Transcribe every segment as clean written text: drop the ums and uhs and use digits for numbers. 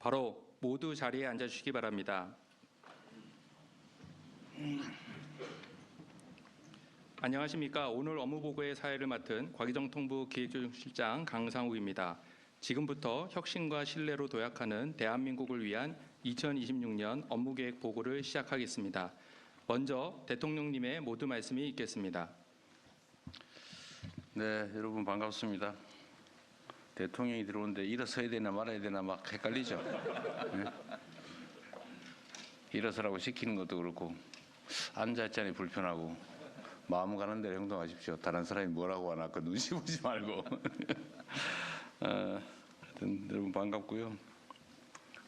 바로 모두 자리에 앉아주시기 바랍니다. 안녕하십니까. 오늘 업무보고의 사회를 맡은 과기정통부 기획조정실장 강상욱입니다. 지금부터 혁신과 신뢰로 도약하는 대한민국을 위한 2026년 업무계획 보고를 시작하겠습니다. 먼저 대통령님의 모두 말씀이 있겠습니다. 네, 여러분 반갑습니다. 대통령이 들어오는데 일어서야 되나 말아야 되나 막 헷갈리죠. 네? 일어서라고 시키는 것도 그렇고 앉아있자니 불편하고 마음 가는 대로 행동하십시오. 다른 사람이 뭐라고 하나 그 눈치 보지 말고. 하여튼 여러분 반갑고요.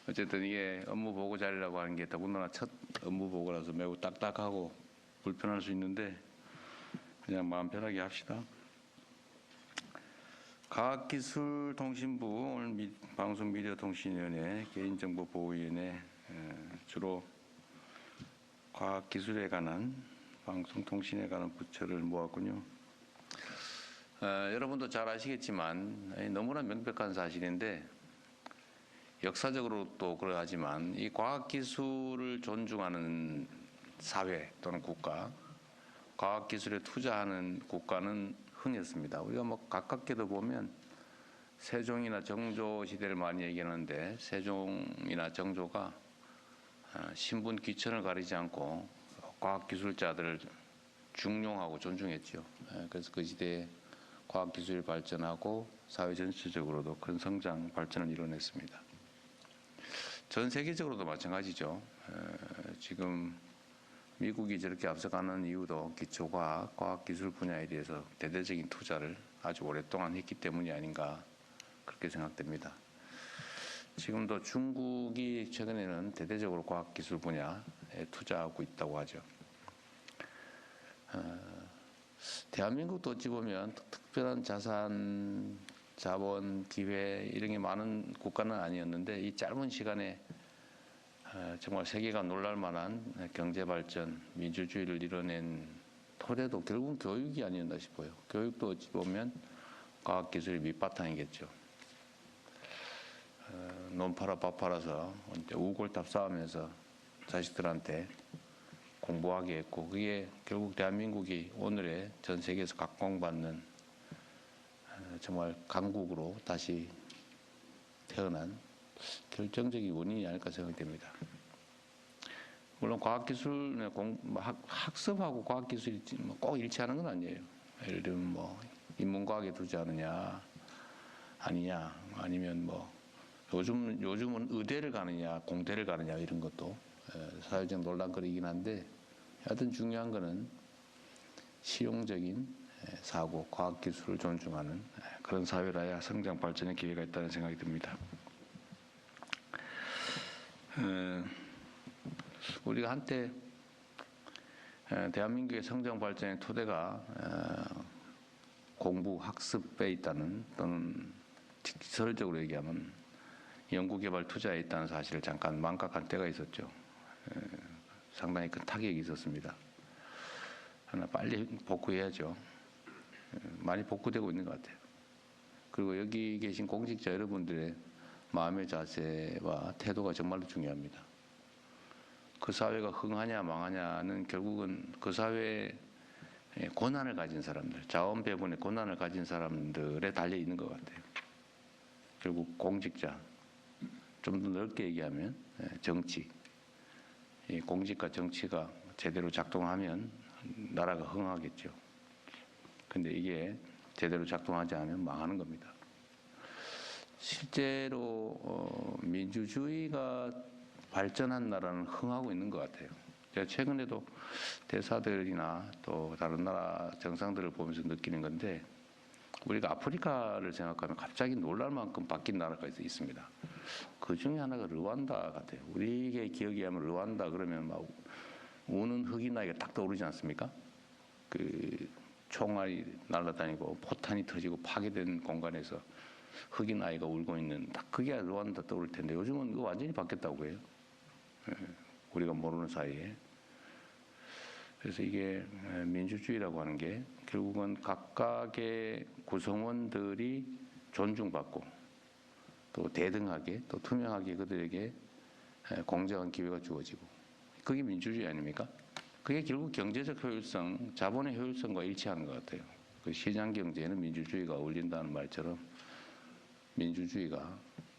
어쨌든 이게 업무 보고 자리라고 하는 게 더군다나 첫 업무 보고라서 매우 딱딱하고 불편할 수 있는데 그냥 마음 편하게 합시다. 과학기술통신부 오늘 방송미디어통신위원회 개인정보보호위원회 주로 과학기술에 관한 방송통신에 관한 부처를 모았군요. 여러분도 잘 아시겠지만 너무나 명백한 사실인데 역사적으로 또 그러하지만 이 과학기술을 존중하는 사회 또는 국가, 과학기술에 투자하는 국가는 흔했습니다. 우리가 뭐 가깝게도 보면 세종이나 정조 시대를 많이 얘기하는데 세종이나 정조가 신분 귀천을 가리지 않고 과학기술자들을 중용하고 존중했죠. 그래서 그 시대에 과학기술이 발전하고 사회 전체적으로도 큰 성장 발전을 이뤄냈습니다. 전 세계적으로도 마찬가지죠. 지금 미국이 저렇게 앞서가는 이유도 기초과학, 과학기술 분야에 대해서 대대적인 투자를 아주 오랫동안 했기 때문이 아닌가 그렇게 생각됩니다. 지금도 중국이 최근에는 대대적으로 과학기술 분야에 투자하고 있다고 하죠. 대한민국도 어찌 보면 특별한 자산, 자본, 기회 이런 게 많은 국가는 아니었는데 이 짧은 시간에 정말 세계가 놀랄 만한 경제 발전, 민주주의를 이뤄낸 토대도 결국은 교육이 아니었나 싶어요. 교육도 어찌 보면 과학기술의 밑바탕이겠죠. 논 팔아 밥 팔아서 우골탑 쌓으면서 자식들한테 공부하게 했고 그게 결국 대한민국이 오늘의 전 세계에서 각광받는 정말 강국으로 다시 태어난 결정적인 원인이 아닐까 생각됩니다. 물론 과학기술, 학습하고 과학기술이 꼭 일치하는 건 아니에요. 예를 들면 뭐 인문과학에 투자하느냐 아니냐 아니면 뭐 요즘은 의대를 가느냐 공대를 가느냐 이런 것도 사회적 논란거리이긴 한데 하여튼 중요한 거는 실용적인 사고, 과학기술을 존중하는 그런 사회라야 성장 발전의 기회가 있다는 생각이 듭니다. 우리가 한때 대한민국의 성장 발전의 토대가 공부, 학습에 있다는 또는 기설적으로 얘기하면 연구개발 투자에 있다는 사실을 잠깐 망각한 때가 있었죠. 상당히 큰 타격이 있었습니다. 하나 빨리 복구해야죠. 많이 복구되고 있는 것 같아요. 그리고 여기 계신 공직자 여러분들의 마음의 자세와 태도가 정말로 중요합니다. 그 사회가 흥하냐 망하냐는 결국은 그 사회에 고난을 가진 사람들, 자원 배분의 고난을 가진 사람들에 달려 있는 것 같아요. 결국 공직자, 좀 더 넓게 얘기하면 정치, 공직과 정치가 제대로 작동하면 나라가 흥하겠죠. 근데 이게 제대로 작동하지 않으면 망하는 겁니다. 실제로 민주주의가 발전한 나라는 흥하고 있는 것 같아요. 제가 최근에도 대사들이나 또 다른 나라 정상들을 보면서 느끼는 건데 우리가 아프리카를 생각하면 갑자기 놀랄 만큼 바뀐 나라가 있습니다. 그 중에 하나가 르완다 같아요. 우리에게 기억이 하면 르완다 그러면 막 우는 흑인 아이가 딱 떠오르지 않습니까? 그 총알이 날아다니고 포탄이 터지고 파괴된 공간에서 흑인 아이가 울고 있는 딱 그게 르완다 떠오를 텐데 요즘은 그거 완전히 바뀌었다고 해요. 우리가 모르는 사이에. 그래서 이게 민주주의라고 하는 게 결국은 각각의 구성원들이 존중받고 또 대등하게 또 투명하게 그들에게 공정한 기회가 주어지고 그게 민주주의 아닙니까? 그게 결국 경제적 효율성, 자본의 효율성과 일치하는 것 같아요. 그 시장 경제에는 민주주의가 어울린다는 말처럼 민주주의가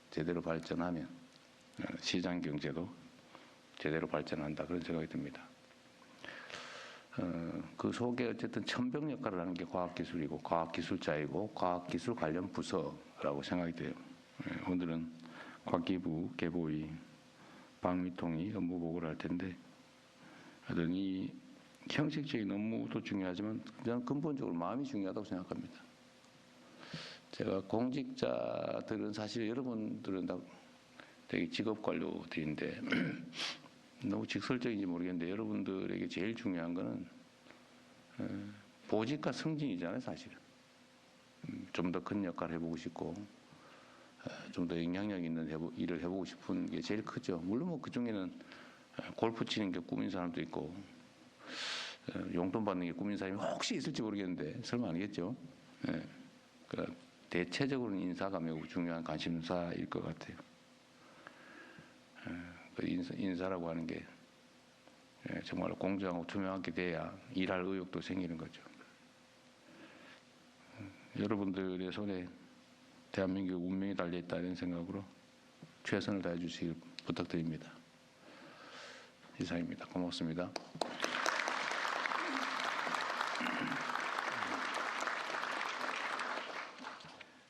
제대로 발전하면 시장 경제도 제대로 발전한다 그런 생각이 듭니다. 그 속에 어쨌든 천병 역할을 하는 게 과학기술이고 과학기술자이고 과학기술 관련 부서라고 생각이 돼요. 오늘은 과기부, 개보위, 방위통이 업무 보고를 할 텐데 하여튼 이 형식적인 업무도 중요하지만 저는 근본적으로 마음이 중요하다고 생각합니다. 제가 공직자들은 사실 여러분들은 다 되게 직업관료들인데 너무 직설적인지 모르겠는데 여러분들에게 제일 중요한 거는 보직과 승진이잖아요, 사실은. 좀 더 큰 역할을 해보고 싶고 좀 더 영향력 있는 일을 해보고 싶은 게 제일 크죠. 물론 뭐 그중에는 골프 치는 게 꿈인 사람도 있고 용돈 받는 게 꿈인 사람이 혹시 있을지 모르겠는데 설마 아니겠죠. 그러니까 대체적으로는 인사가 매우 중요한 관심사일 것 같아요. 인사라고 하는 게 정말 공정하고 투명하게 돼야 일할 의욕도 생기는 거죠. 여러분들의 손에 대한민국 운명이 달려있다 이런 생각으로 최선을 다해 주시길 부탁드립니다. 이상입니다. 고맙습니다.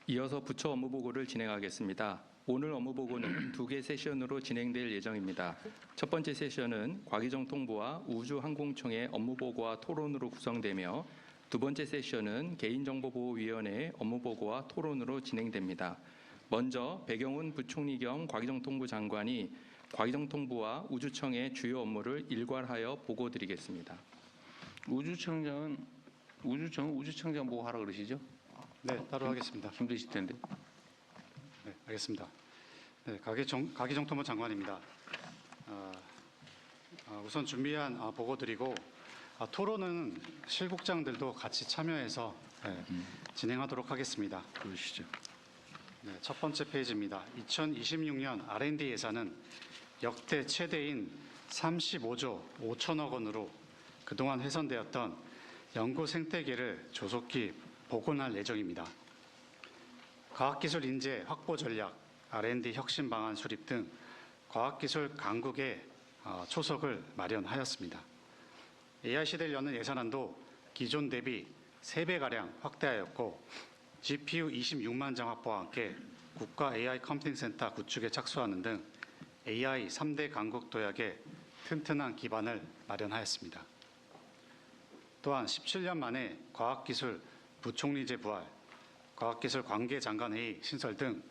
이어서 부처 업무 보고를 진행하겠습니다. 오늘 업무 보고는 2개 세션으로 진행될 예정입니다. 첫 번째 세션은 과기정통부와 우주항공청의 업무 보고와 토론으로 구성되며 두 번째 세션은 개인정보보호위원회의 업무 보고와 토론으로 진행됩니다. 먼저 배경훈 부총리 겸 과기정통부 장관이 과기정통부와 우주청의 주요 업무를 일괄하여 보고드리겠습니다. 우주청장은 우주청장 뭐 하라 그러시죠? 네, 따로 하겠습니다. 힘드실 텐데. 네, 알겠습니다. 네, 과기정통부 장관입니다. 우선 준비한 보고 드리고 토론은 실국장들도 같이 참여해서 진행하도록 하겠습니다. 그러시죠. 네, 첫 번째 페이지입니다. 2026년 R&D 예산은 역대 최대인 35조 5천억 원으로 그동안 훼손되었던 연구 생태계를 조속히 복원할 예정입니다. 과학기술 인재 확보 전략, R&D 혁신 방안 수립 등 과학기술 강국의 초석을 마련하였습니다. AI 시대를 여는 예산안도 기존 대비 3배가량 확대하였고 GPU 26만 장 확보와 함께 국가 AI 컴퓨팅 센터 구축에 착수하는 등 AI 3대 강국 도약에 튼튼한 기반을 마련하였습니다. 또한 17년 만에 과학기술 부총리제 부활, 과학기술 관계장관회의 신설 등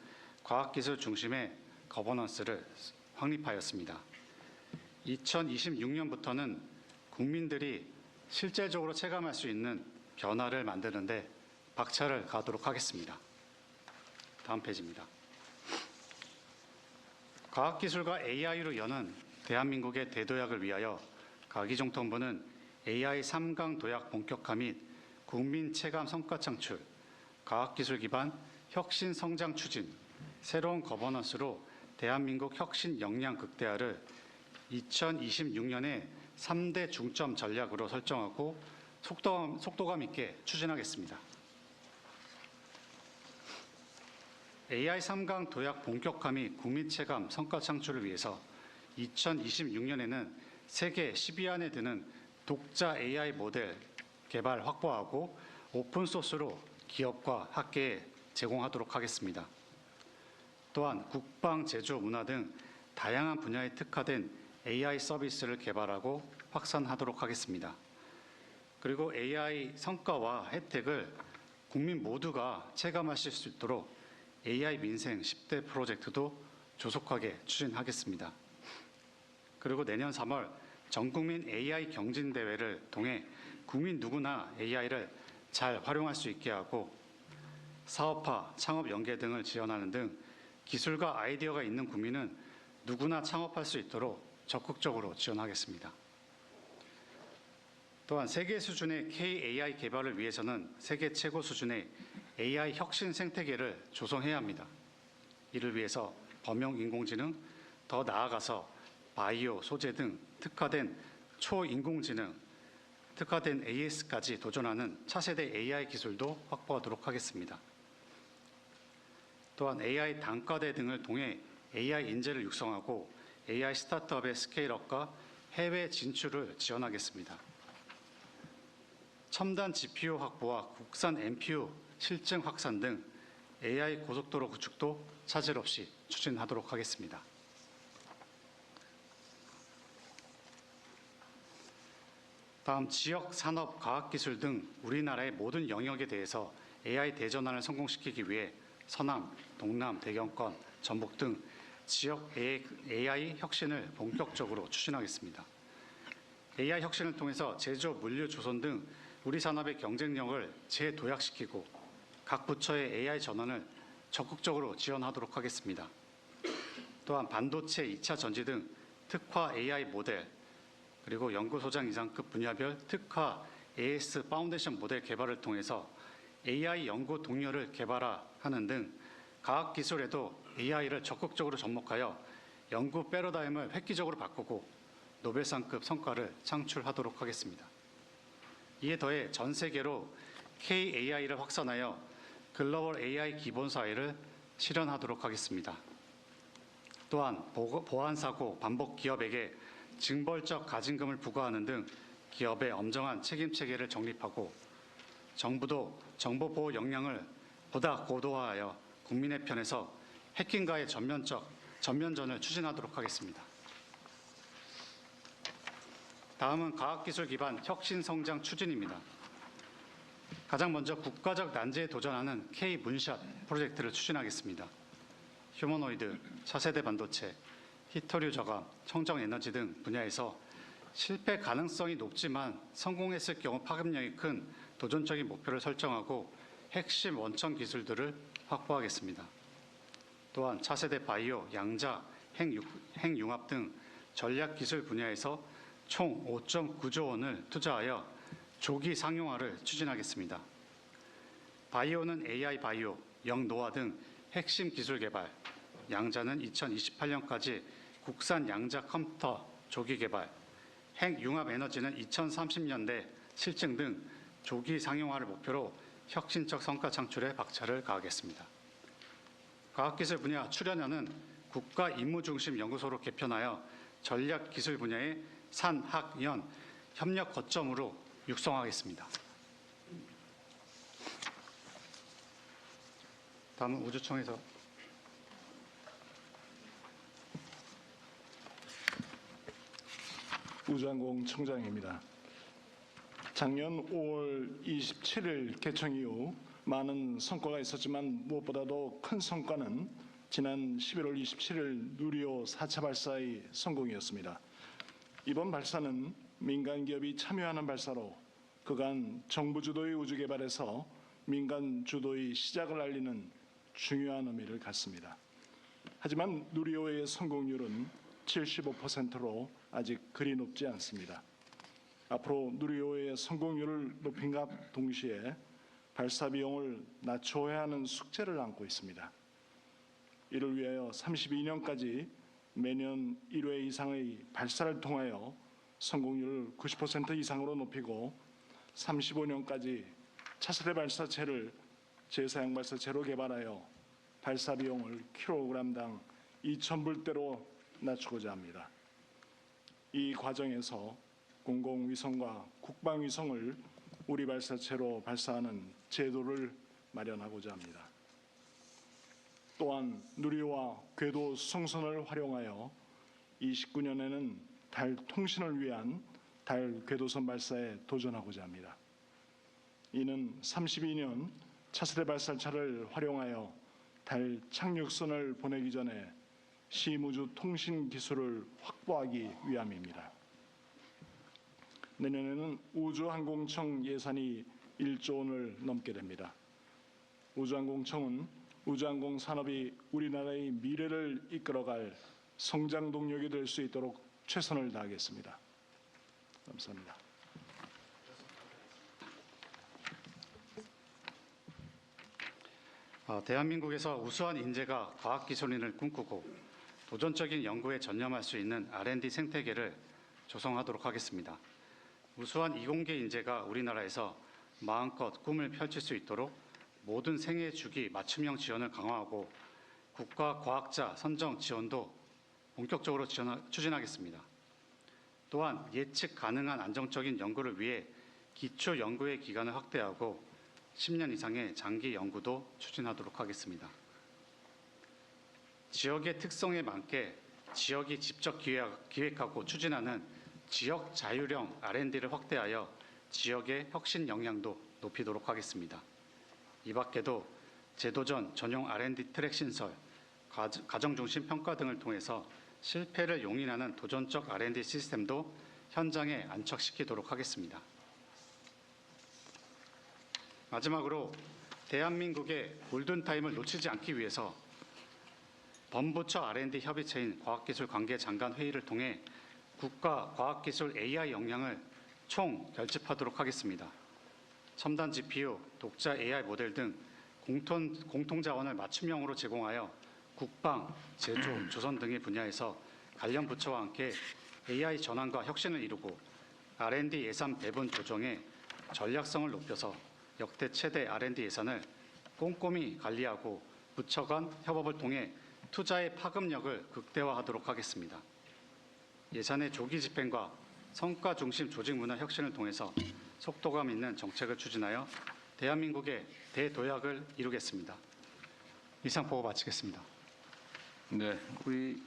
과학기술 중심의 거버넌스를 확립하였습니다. 2026년부터는 국민들이 실질적으로 체감할 수 있는 변화를 만드는데 박차를 가도록 하겠습니다. 다음 페이지입니다. 과학기술과 AI로 여는 대한민국의 대도약을 위하여 과기정통부는 AI 3강 도약 본격화 및 국민 체감 성과 창출, 과학기술 기반 혁신 성장 추진, 새로운 거버넌스로 대한민국 혁신 역량 극대화를 2026년에 3대 중점 전략으로 설정하고 속도감 있게 추진하겠습니다. AI 3강 도약 본격화 및 국민 체감 성과 창출을 위해서 2026년에는 세계 10위 안에 드는 독자 AI 모델 개발 확보하고 오픈소스로 기업과 학계에 제공하도록 하겠습니다. 또한 국방, 제조, 문화 등 다양한 분야에 특화된 AI 서비스를 개발하고 확산하도록 하겠습니다. 그리고 AI 성과와 혜택을 국민 모두가 체감하실 수 있도록 AI 민생 10대 프로젝트도 조속하게 추진하겠습니다. 그리고 내년 3월 전국민 AI 경진대회를 통해 국민 누구나 AI를 잘 활용할 수 있게 하고 사업화, 창업 연계 등을 지원하는 등 기술과 아이디어가 있는 국민은 누구나 창업할 수 있도록 적극적으로 지원하겠습니다. 또한 세계 수준의 KAI 개발을 위해서는 세계 최고 수준의 AI 혁신 생태계를 조성해야 합니다. 이를 위해서 범용 인공지능, 더 나아가서 바이오, 소재 등 특화된 초인공지능, 특화된 AS까지 도전하는 차세대 AI 기술도 확보하도록 하겠습니다. 또한 AI 단과대 등을 통해 AI 인재를 육성하고 AI 스타트업의 스케일업과 해외 진출을 지원하겠습니다. 첨단 GPU 확보와 국산 NPU 실증 확산 등 AI 고속도로 구축도 차질 없이 추진하도록 하겠습니다. 다음 지역 산업 과학기술 등 우리나라의 모든 영역에 대해서 AI 대전환을 성공시키기 위해 서남, 동남, 대경권, 전북 등 지역 AI 혁신을 본격적으로 추진하겠습니다. AI 혁신을 통해서 제조업, 물류, 조선 등 우리 산업의 경쟁력을 재도약시키고 각 부처의 AI 전환을 적극적으로 지원하도록 하겠습니다. 또한 반도체, 2차 전지 등 특화 AI 모델, 그리고 연구소장 이상급 분야별 특화 AS 파운데이션 모델 개발을 통해서 AI 연구 동료를 개발하는 등 과학기술에도 AI를 적극적으로 접목하여 연구 패러다임을 획기적으로 바꾸고 노벨상급 성과를 창출하도록 하겠습니다. 이에 더해 전 세계로 KAI를 확산하여 글로벌 AI 기본사회를 실현하도록 하겠습니다. 또한 보안사고 반복 기업에게 징벌적 가징금을 부과하는 등 기업의 엄정한 책임체계를 정립하고 정부도 정보보호 역량을 보다 고도화하여 국민의 편에서 해킹과의 전면전을 추진하도록 하겠습니다. 다음은 과학기술 기반 혁신성장 추진입니다. 가장 먼저 국가적 난제에 도전하는 K-문샷 프로젝트를 추진하겠습니다. 휴머노이드, 차세대 반도체, 히토류 저감, 청정에너지 등 분야에서 실패 가능성이 높지만 성공했을 경우 파급력이 큰 도전적인 목표를 설정하고 핵심 원천 기술들을 확보하겠습니다. 또한 차세대 바이오, 양자, 핵융합 등 전략 기술 분야에서 총 5.9조 원을 투자하여 조기 상용화를 추진하겠습니다. 바이오는 AI 바이오, 영노화 등 핵심 기술 개발, 양자는 2028년까지 국산 양자 컴퓨터 조기 개발, 핵융합 에너지는 2030년대 실증 등 조기 상용화를 목표로 혁신적 성과 창출에 박차를 가하겠습니다. 과학기술 분야 출연연은 국가 임무 중심 연구소로 개편하여 전략 기술 분야의 산, 학, 연 협력 거점으로 육성하겠습니다. 다음은 우주청에서 우주항공청장입니다. 작년 5월 27일 개청 이후 많은 성과가 있었지만 무엇보다도 큰 성과는 지난 11월 27일 누리호 4차 발사의 성공이었습니다. 이번 발사는 민간 기업이 참여하는 발사로 그간 정부 주도의 우주 개발에서 민간 주도의 시작을 알리는 중요한 의미를 갖습니다. 하지만 누리호의 성공률은 75%로 아직 그리 높지 않습니다. 앞으로 누리호의 성공률을 높임과 동시에 발사 비용을 낮춰야 하는 숙제를 안고 있습니다. 이를 위하여 32년까지 매년 1회 이상의 발사를 통하여 성공률을 90% 이상으로 높이고 35년까지 차세대 발사체를 재사용 발사체로 개발하여 발사 비용을 킬로그램당 2,000불대로 낮추고자 합니다. 이 과정에서 공공위성과 국방위성을 우리 발사체로 발사하는 제도를 마련하고자 합니다. 또한 누리호와 궤도 수송선을 활용하여 29년에는 달 통신을 위한 달 궤도선 발사에 도전하고자 합니다. 이는 32년 차세대 발사차를 활용하여 달 착륙선을 보내기 전에 시무주 통신 기술을 확보하기 위함입니다. 내년에는 우주항공청 예산이 1조 원을 넘게 됩니다. 우주항공청은 우주항공 산업이 우리나라의 미래를 이끌어갈 성장 동력이 될 수 있도록 최선을 다하겠습니다. 감사합니다. 대한민국에서 우수한 인재가 과학기술인을 꿈꾸고 도전적인 연구에 전념할 수 있는 R&D 생태계를 조성하도록 하겠습니다. 우수한 이공계 인재가 우리나라에서 마음껏 꿈을 펼칠 수 있도록 모든 생애 주기 맞춤형 지원을 강화하고 국가 과학자 선정 지원도 본격적으로 추진하겠습니다. 또한 예측 가능한 안정적인 연구를 위해 기초 연구의 기간을 확대하고 10년 이상의 장기 연구도 추진하도록 하겠습니다. 지역의 특성에 맞게 지역이 직접 기획하고 추진하는 지역 자율형 R&D를 확대하여 지역의 혁신 역량도 높이도록 하겠습니다. 이 밖에도 제도전 전용 R&D 트랙 신설, 가정중심 평가 등을 통해서 실패를 용인하는 도전적 R&D 시스템도 현장에 안착시키도록 하겠습니다. 마지막으로 대한민국의 골든타임을 놓치지 않기 위해서 범부처 R&D 협의체인 과학기술관계장관회의를 통해 국가 과학기술 AI 역량을 총 결집하도록 하겠습니다. 첨단 GPU, 독자 AI 모델 등 공통 자원을 맞춤형으로 제공하여 국방, 제조, 조선 등의 분야에서 관련 부처와 함께 AI 전환과 혁신을 이루고 R&D 예산 배분 조정에 전략성을 높여서 역대 최대 R&D 예산을 꼼꼼히 관리하고 부처 간 협업을 통해 투자의 파급력을 극대화하도록 하겠습니다. 예산의 조기 집행과 성과 중심 조직 문화 혁신을 통해서 속도감 있는 정책을 추진하여 대한민국의 대도약을 이루겠습니다. 이상 보고 마치겠습니다. 네, 우리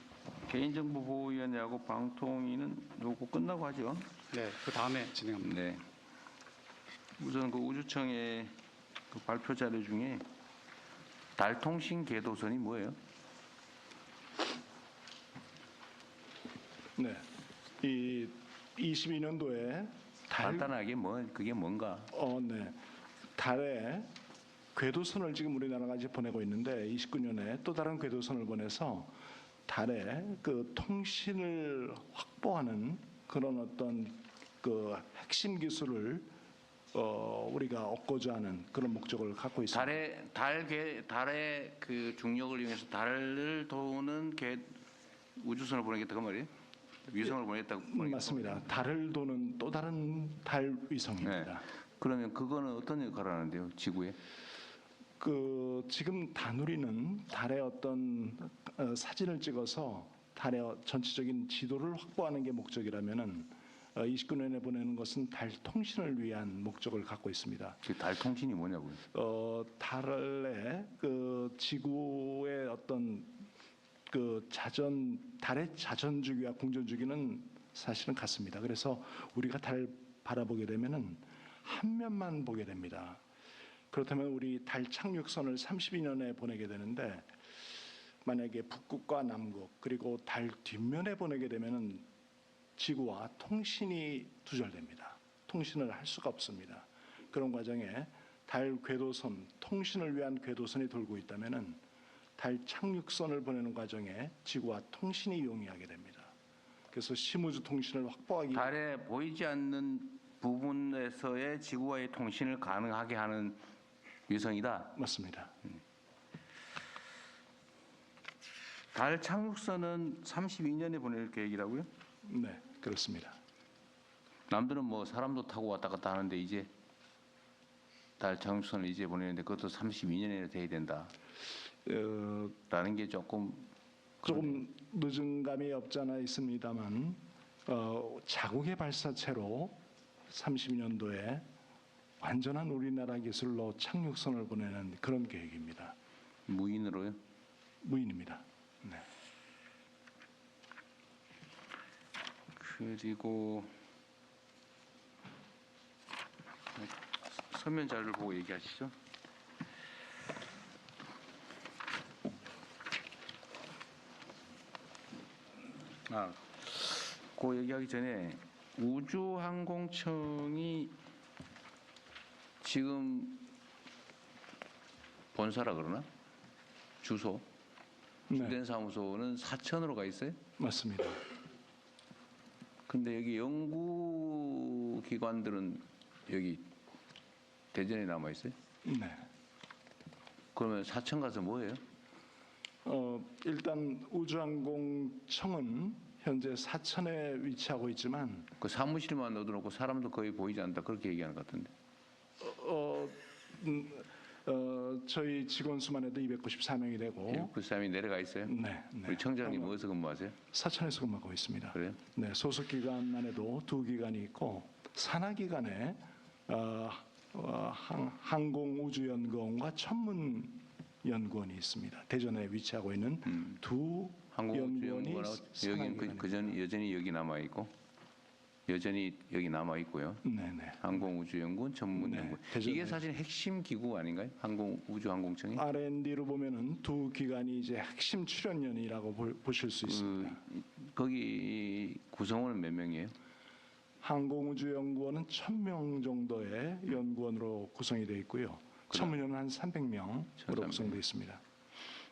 개인정보보호위원회하고 방통위는 요거 끝나고 하죠. 네, 그 다음에 진행합니다. 네. 우선 그 우주청의 그 발표 자료 중에 달통신 궤도선이 뭐예요? 네, 이 22년도에 간단하게 그게 뭔가? 네, 달에 궤도선을 지금 우리나라가 이제 보내고 있는데 29년에 또 다른 궤도선을 보내서 달에 그 통신을 확보하는 그런 어떤 그 핵심 기술을 우리가 얻고자 하는 그런 목적을 갖고 있습니다. 달의 그 중력을 이용해서 달을 도는 우주선을 보내겠다 그 말이에요? 위성을 보내겠다. 맞습니다. 달을 도는 또 다른 달 위성입니다. 네. 그러면 그거는 어떤 역할을 하는데요, 지구에? 지금 다누리는 달의 어떤 사진을 찍어서 달의 전체적인 지도를 확보하는 게 목적이라면은 29년에 보내는 것은 달 통신을 위한 목적을 갖고 있습니다. 그 달 통신이 뭐냐고요? 달의 그 지구의 어떤 그 달의 자전 주기와 공전 주기는 사실은 같습니다. 그래서 우리가 달 바라보게 되면은 한 면만 보게 됩니다. 그렇다면 우리 달 착륙선을 32년에 보내게 되는데 만약에 북극과 남극 그리고 달 뒷면에 보내게 되면은 지구와 통신이 두절됩니다. 통신을 할 수가 없습니다. 그런 과정에 달 궤도선, 통신을 위한 궤도선이 돌고 있다면은 달 착륙선을 보내는 과정에 지구와 통신이 용이하게 됩니다. 그래서 심우주 통신을 확보하기 달에 보이지 않는 부분에서의 지구와의 통신을 가능하게 하는 위성이다. 맞습니다. 달 착륙선은 32년에 보낼 계획이라고요? 네, 그렇습니다. 남들은 뭐 사람도 타고 왔다 갔다 하는데 이제 달 착륙선을 이제 보내는데 그것도 32년에 돼야 된다. 라는 게 조금 늦은 감이 없지 않아 있습니다만 자국의 발사체로 30년도에 완전한 우리나라 기술로 착륙선을 보내는 그런 계획입니다. 무인으로요? 무인입니다. 네. 그리고 서면 자료를 보고 얘기하시죠. 그 얘기하기 전에 우주항공청이 지금 본사라 그러나? 주소? 주된 네, 사무소는 사천으로 가 있어요? 맞습니다. 근데 여기 연구기관들은 여기 대전에 남아 있어요? 네. 그러면 사천 가서 뭐예요? 일단 우주항공청은 현재 사천에 위치하고 있지만 그 사무실만 넣어놓고 사람도 거의 보이지 않는다 그렇게 얘기하는 것 같은데. 저희 직원 수만 해도 294명이 되고 193이 내려가 있어요? 네, 우리 청장님 어디서 근무하세요? 사천에서 근무하고 있습니다. 그래요? 네, 소속 기관만 해도 2기관이 있고 산하 기관에 항공우주연구원과 천문연구원이 있습니다. 대전에 위치하고 있는 두 연구원이 항공우주연구원하고 산하 여기는 기관입니다. 그전 여전히 여기 남아 있고 여전히 여기 남아 있고요. 네네. 항공우주연구원, 천문연구원. 네, 대전에. 이게 사실 핵심 기구 아닌가요? 우주항공청이? R&D로 보면은 두 기관이 이제 핵심 출연연이라고 보실 수 있습니다. 거기 구성원은 몇 명이에요? 항공우주연구원은 1,000명 정도의 연구원으로 구성이 되어 있고요. 천문연은 한 300명으로 1,300 구성되어 있습니다.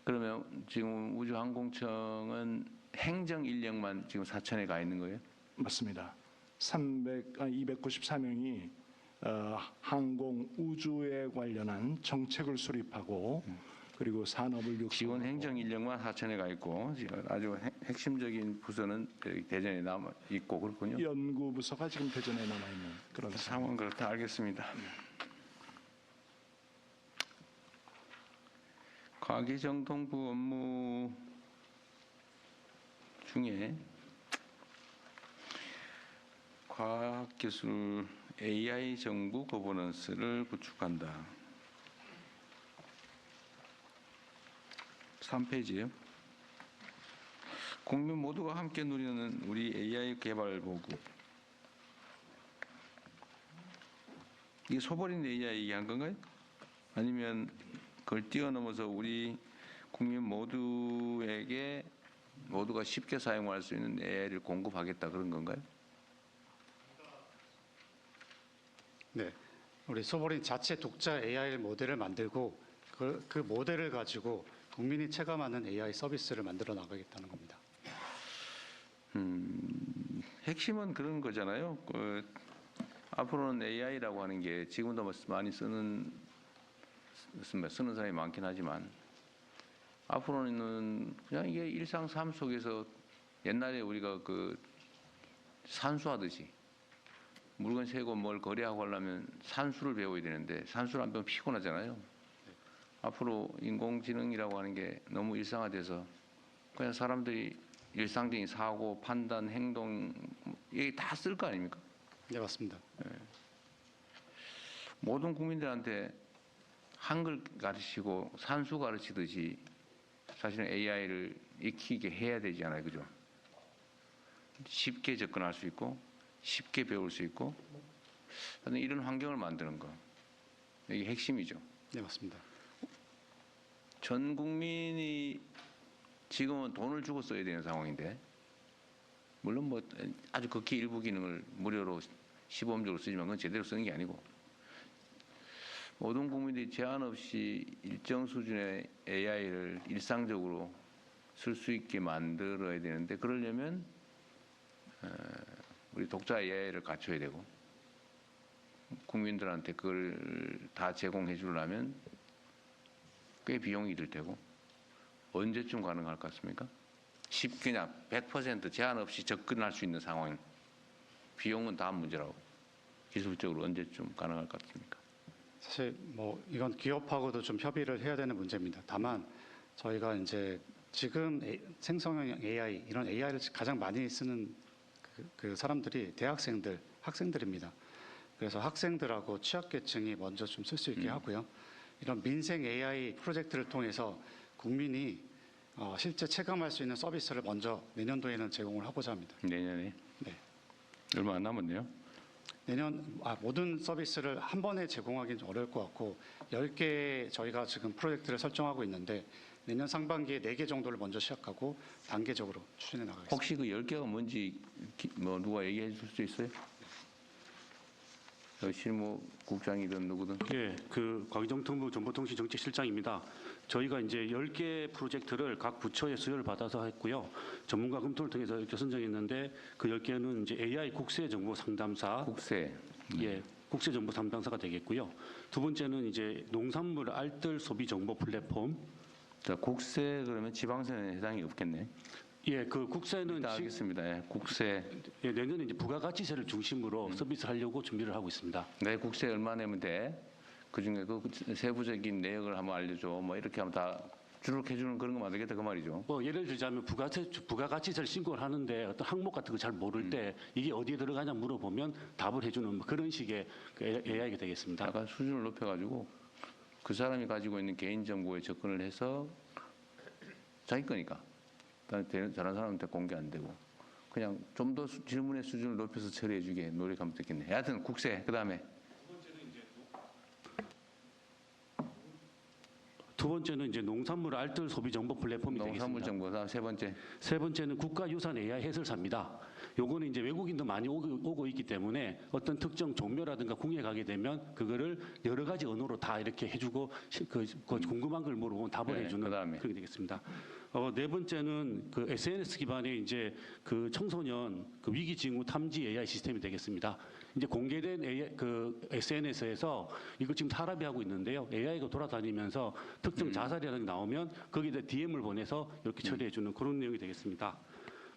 그러면 지금 우주항공청은 행정 인력만 지금 사천에 가 있는 거예요? 맞습니다. 294명이 항공 우주에 관련한 정책을 수립하고 그리고 산업을 육성하고 지원 행정 인력만 사천에 가 있고 지금 아주 핵심적인 부서는 여기 대전에 남아 있고 그렇군요. 연구 부서가 지금 대전에 남아 있는 그런 상황 그렇다 알겠습니다. 과기정통부 업무 중에 과학기술 AI 정부 거버넌스를 구축한다. 3페이지예요. 국민 모두가 함께 누리는 우리 AI 개발 보급. 이게 소버린 AI 얘기한 건가요? 아니면 그걸 뛰어넘어서 우리 국민 모두에게 모두가 쉽게 사용할 수 있는 AI를 공급하겠다 그런 건가요? 네, 우리 소버린 자체 독자 AI 모델을 만들고 그 모델을 가지고 국민이 체감하는 AI 서비스를 만들어 나가겠다는 겁니다. 핵심은 그런 거잖아요. 앞으로는 AI라고 하는 게 지금도 많이 쓰는 사람이 많긴 하지만 앞으로는 그냥 이게 일상 삶 속에서 옛날에 우리가 그 산수하듯이 물건 세고 뭘 거래하고 하려면 산수를 배워야 되는데 산수를 안 배우면 피곤하잖아요. 앞으로 인공지능이라고 하는 게 너무 일상화돼서 그냥 사람들이 일상적인 사고, 판단, 행동 이게 다 쓸 거 아닙니까? 네, 맞습니다. 모든 국민들한테 한글 가르치고 산수 가르치듯이 사실은 AI를 익히게 해야 되지 않아요, 그죠? 쉽게 접근할 수 있고 쉽게 배울 수 있고 이런 환경을 만드는 거 이게 핵심이죠. 네, 맞습니다. 전 국민이 지금은 돈을 주고 써야 되는 상황인데 물론 뭐 아주 극히 일부 기능을 무료로 시범적으로 쓰지만 그건 제대로 쓰는 게 아니고 모든 국민들이 제한 없이 일정 수준의 AI를 일상적으로 쓸 수 있게 만들어야 되는데 그러려면 우리 독자 AI를 갖춰야 되고 국민들한테 그걸 다 제공해 주려면 꽤 비용이 들 테고 언제쯤 가능할 것 같습니까? 쉽게 그냥 100% 제한 없이 접근할 수 있는 상황 비용은 다음 문제라고 기술적으로 언제쯤 가능할 것 같습니까? 사실 뭐 이건 기업하고도 좀 협의를 해야 되는 문제입니다. 다만 저희가 이제 지금 생성형 AI 이런 AI를 가장 많이 쓰는 그 사람들이 대학생들, 학생들입니다. 그래서 학생들하고 취약계층이 먼저 좀 쓸 수 있게 하고요. 이런 민생 AI 프로젝트를 통해서 국민이 실제 체감할 수 있는 서비스를 먼저 내년도에는 제공을 하고자 합니다. 내년에 네. 얼마 안 남았네요. 모든 서비스를 한 번에 제공하기는 좀 어려울 것 같고 10개 저희가 지금 프로젝트를 설정하고 있는데 내년 상반기에 4개 정도를 먼저 시작하고 단계적으로 추진해 나가겠습니다. 혹시 그 10개가 뭔지 뭐 누가 얘기해 줄 수 있어요? 실무국장이든 누구든. 예, 그 과기정통부 정보통신정책실장입니다. 저희가 이제 10개 프로젝트를 각 부처의 수요를 받아서 했고요. 전문가 검토를 통해서 이렇게 선정했는데 그 10개는 이제 AI 국세 정보 상담사, 국세. 예, 국세정보 담당사가 되겠고요. 두 번째는 이제 농산물 알뜰 소비 정보 플랫폼. 자, 국세 그러면 지방세는 해당이 없겠네. 예, 그 국세는 이따 하겠습니다. 예, 국세. 예, 내년에 이제 부가가치세를 중심으로 서비스하려고 준비를 하고 있습니다. 내 국세 얼마 내면 돼? 그중에 그 세부적인 내역을 한번 알려줘. 뭐 이렇게 하면 다 주룩 해주는 그런 거 만들겠다 그 말이죠. 뭐 예를 들자면 부가가치세를 신고를 하는데 어떤 항목 같은 거 잘 모를 때 이게 어디에 들어가냐 물어보면 답을 해주는 뭐 그런 식의 그 AI가 되겠습니다. 약간 수준을 높여가지고 그 사람이 가지고 있는 개인 정보에 접근을 해서 자기 거니까 다른 사람한테 공개 안 되고 그냥 좀 더 질문의 수준을 높여서 처리해주게 노력하면 되겠네. 하여튼 국세 그다음에 두 번째는 이제 농산물 알뜰 소비 정보 플랫폼이 농산물 되겠습니다. 정보 그다음 세 번째 세 번째는 국가유산 AI 해설사입니다. 요거는 이제 외국인도 많이 오고 있기 때문에 어떤 특정 종묘라든가 궁에 가게 되면 그거를 여러 가지 언어로 다 이렇게 해주고 그 궁금한 걸 물어보면 답을 네, 해주는 그다음에. 그런 게 되겠습니다. 네 번째는 그 SNS 기반의 이제 그 청소년 그 위기 징후 탐지 AI 시스템이 되겠습니다. 이제 공개된 AI, 그 SNS에서 이거 지금 사람이 하고 있는데요. AI가 돌아다니면서 특정 자살이라는 게 나오면 거기에 DM을 보내서 이렇게 처리해주는 그런 내용이 되겠습니다.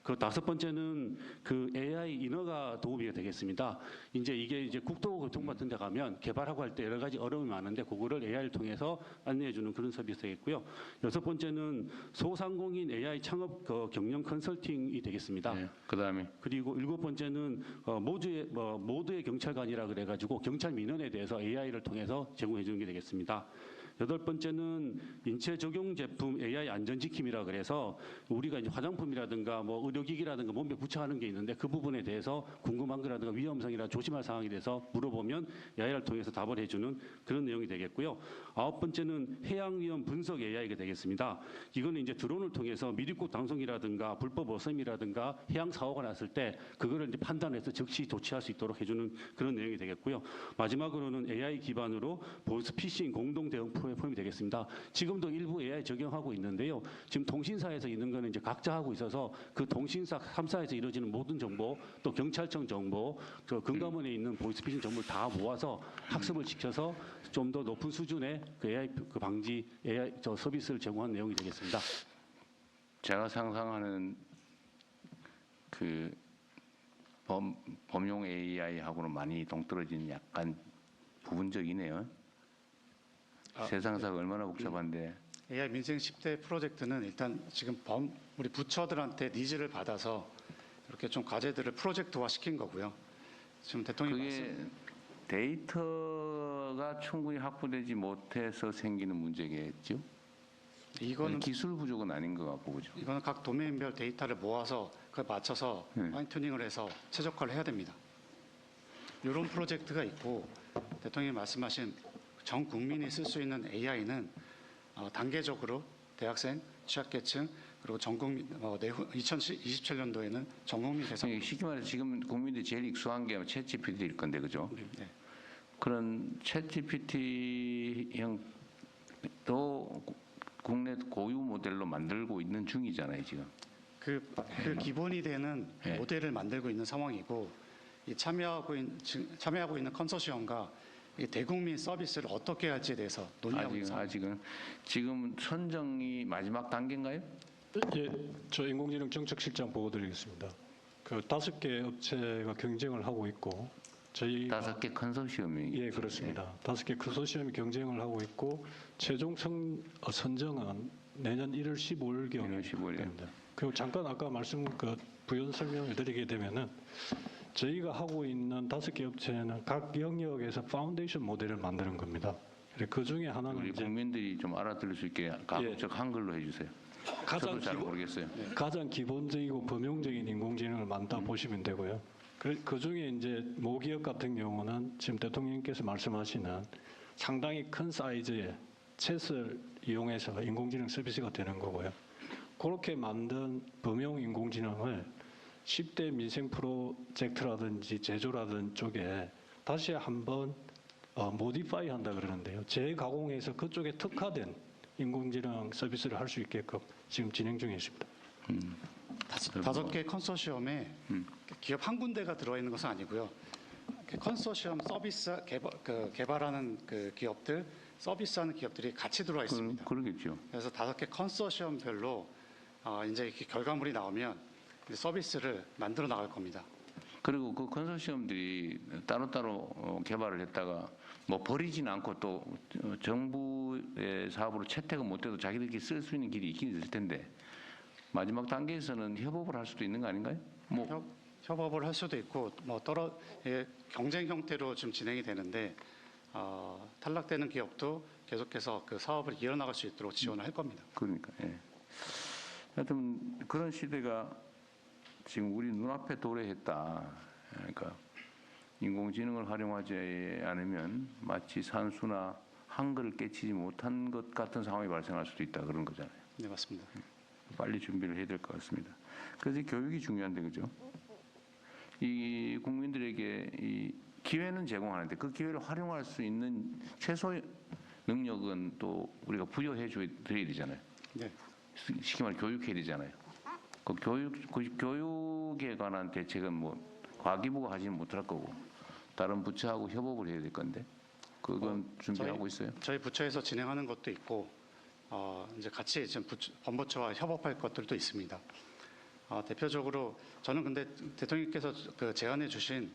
그 다섯 번째는 그 AI 인허가 도우미가 되겠습니다. 이제 이게 이제 국토교통 같은 데 가면 개발하고 할 때 여러 가지 어려움이 많은데 그거를 AI를 통해서 안내해 주는 그런 서비스 되겠고요. 여섯 번째는 소상공인 AI 창업 경영 컨설팅이 되겠습니다. 네, 그다음에 그리고 일곱 번째는 모두의 경찰관이라 그래 가지고 경찰 민원에 대해서 AI를 통해서 제공해 주는 게 되겠습니다. 여덟 번째는 인체 적용 제품 AI 안전 지킴이라 그래서 우리가 이제 화장품이라든가 뭐 의료기기라든가 몸에 부착하는 게 있는데 그 부분에 대해서 궁금한 거라든가 위험성이나 조심할 사항에 대해서 물어보면 AI를 통해서 답을 해주는 그런 내용이 되겠고요. 아홉 번째는 해양 위험 분석 AI가 되겠습니다. 이거는 이제 드론을 통해서 미립국 방송이라든가 불법 어섬이라든가 해양 사고가 났을 때 그거를 이제 판단해서 즉시 조치할 수 있도록 해주는 그런 내용이 되겠고요. 마지막으로는 AI 기반으로 보이스피싱 공동 대응 플랫폼이 되겠습니다. 지금도 일부 AI 적용하고 있는데요. 지금 통신사에서 있는 거는 이제 각자 하고 있어서 그 통신사 3사에서 이루어지는 모든 정보, 또 경찰청 정보, 그 금감원에 있는 보이스피싱 정보를 다 모아서 학습을 시켜서 좀 더 높은 수준의 그 AI 그 방지 AI 서비스를 제공한 내용이 되겠습니다. 제가 상상하는 그 범용 AI하고는 많이 동떨어지는 약간 부분적이네요. 세상사가 얼마나 복잡한데 AI 민생 10대 프로젝트는 일단 지금 우리 부처들한테 니즈를 받아서 이렇게 좀 과제들을 프로젝트화 시킨 거고요. 지금 대통령 그게 데이터가 충분히 확보되지 못해서 생기는 문제겠죠. 이거는 기술 부족은 아닌 것 같고 그죠. 이거는 각 도메인별 데이터를 모아서 그걸 맞춰서 파인 튜닝을 해서 최적화를 해야 됩니다. 이런 프로젝트가 있고 대통령이 말씀하신 전 국민이 쓸 수 있는 AI는 단계적으로 대학생, 취약계층 그리고 전 국민 2027년도에는 전 국민 대상. 쉽게 말해서 지금 국민들이 제일 익숙한 게 챗GPT일 건데 그죠. 네. 그런 챗GPT형도 국내 고유 모델로 만들고 있는 중이잖아요 지금. 그 기본이 되는 네. 모델을 만들고 있는 상황이고 이 참여하고 있는 컨소시엄과 이 대국민 서비스를 어떻게 할지에 대해서 논의하고 있는 상황. 아직은 지금 선정이 마지막 단계인가요? 예, 저 인공지능 정책실장 보고 드리겠습니다. 그 5개 업체가 경쟁을 하고 있고 저희가 5개 컨소시엄이 예, 그렇습니다. 5개 컨소시엄이 경쟁을 하고 있고 최종 선정은 내년 1월 15일경 1월 15일. 됩니다. 그리고 잠깐 아까 부연 설명을 드리게 되면은 저희가 하고 있는 5개 업체는 각 영역에서 파운데이션 모델을 만드는 겁니다. 그 중에 하나는 우리 이제 국민들이 좀 알아들을 수 있게 가급적 한글로 해주세요. 저도 잘 모르겠어요. 가장 기본적이고 범용적인 인공지능을 만들어 보시면 되고요. 그 중에 이제 모기업 같은 경우는 지금 대통령님께서 말씀하시는 상당히 큰 사이즈의 챗을 이용해서 인공지능 서비스가 되는 거고요. 그렇게 만든 범용 인공지능을 10대 민생 프로젝트라든지 제조라든지 쪽에 다시 한번 모디파이 한다 그러는데요. 재가공해서 그쪽에 특화된 인공지능 서비스를 할 수 있게끔 지금 진행 중에 있습니다. 5개 컨소시엄에 기업 한 군데가 들어있는 것은 아니고요. 컨소시엄 서비스 개발하는 그 기업들, 서비스하는 기업들이 같이 들어와 있습니다. 그러겠죠. 그래서 5개 컨소시엄별로 이제 이렇게 결과물이 나오면 이제 서비스를 만들어 나갈 겁니다. 그리고 그 컨소시엄들이 따로따로 개발을 했다가 뭐 버리진 않고 또 정부의 사업으로 채택은 못 돼도 자기들끼리 쓸 수 있는 길이 있긴 있을 텐데 마지막 단계에서는 협업을 할 수도 있는 거 아닌가요? 뭐 협업을 할 수도 있고 뭐 경쟁 형태로 좀 진행이 되는데 탈락되는 기업도 계속해서 그 사업을 이어나갈 수 있도록 지원을 할 겁니다. 그러니까 예. 하여튼 그런 시대가 지금 우리 눈앞에 도래했다. 그러니까 인공지능을 활용하지 않으면 마치 산수나 한글을 깨치지 못한 것 같은 상황이 발생할 수도 있다 그런 거잖아요. 네, 맞습니다. 빨리 준비를 해야 될 것 같습니다. 그래서 교육이 중요한데 그죠? 이 국민들에게 이 기회는 제공하는데 그 기회를 활용할 수 있는 최소의 능력은 또 우리가 부여해 드려야 되잖아요. 네. 쉽게 말해 교육해야 되잖아요. 그 교육에 관한 대책은 뭐 과기부가 하지는 못할 거고 다른 부처하고 협업을 해야 될 건데 그건 준비하고 있어요. 저희 부처에서 진행하는 것도 있고 이제 같이 지금 본부처와 협업할 것들도 있습니다. 대표적으로 저는 근데 대통령께서 그 제안해 주신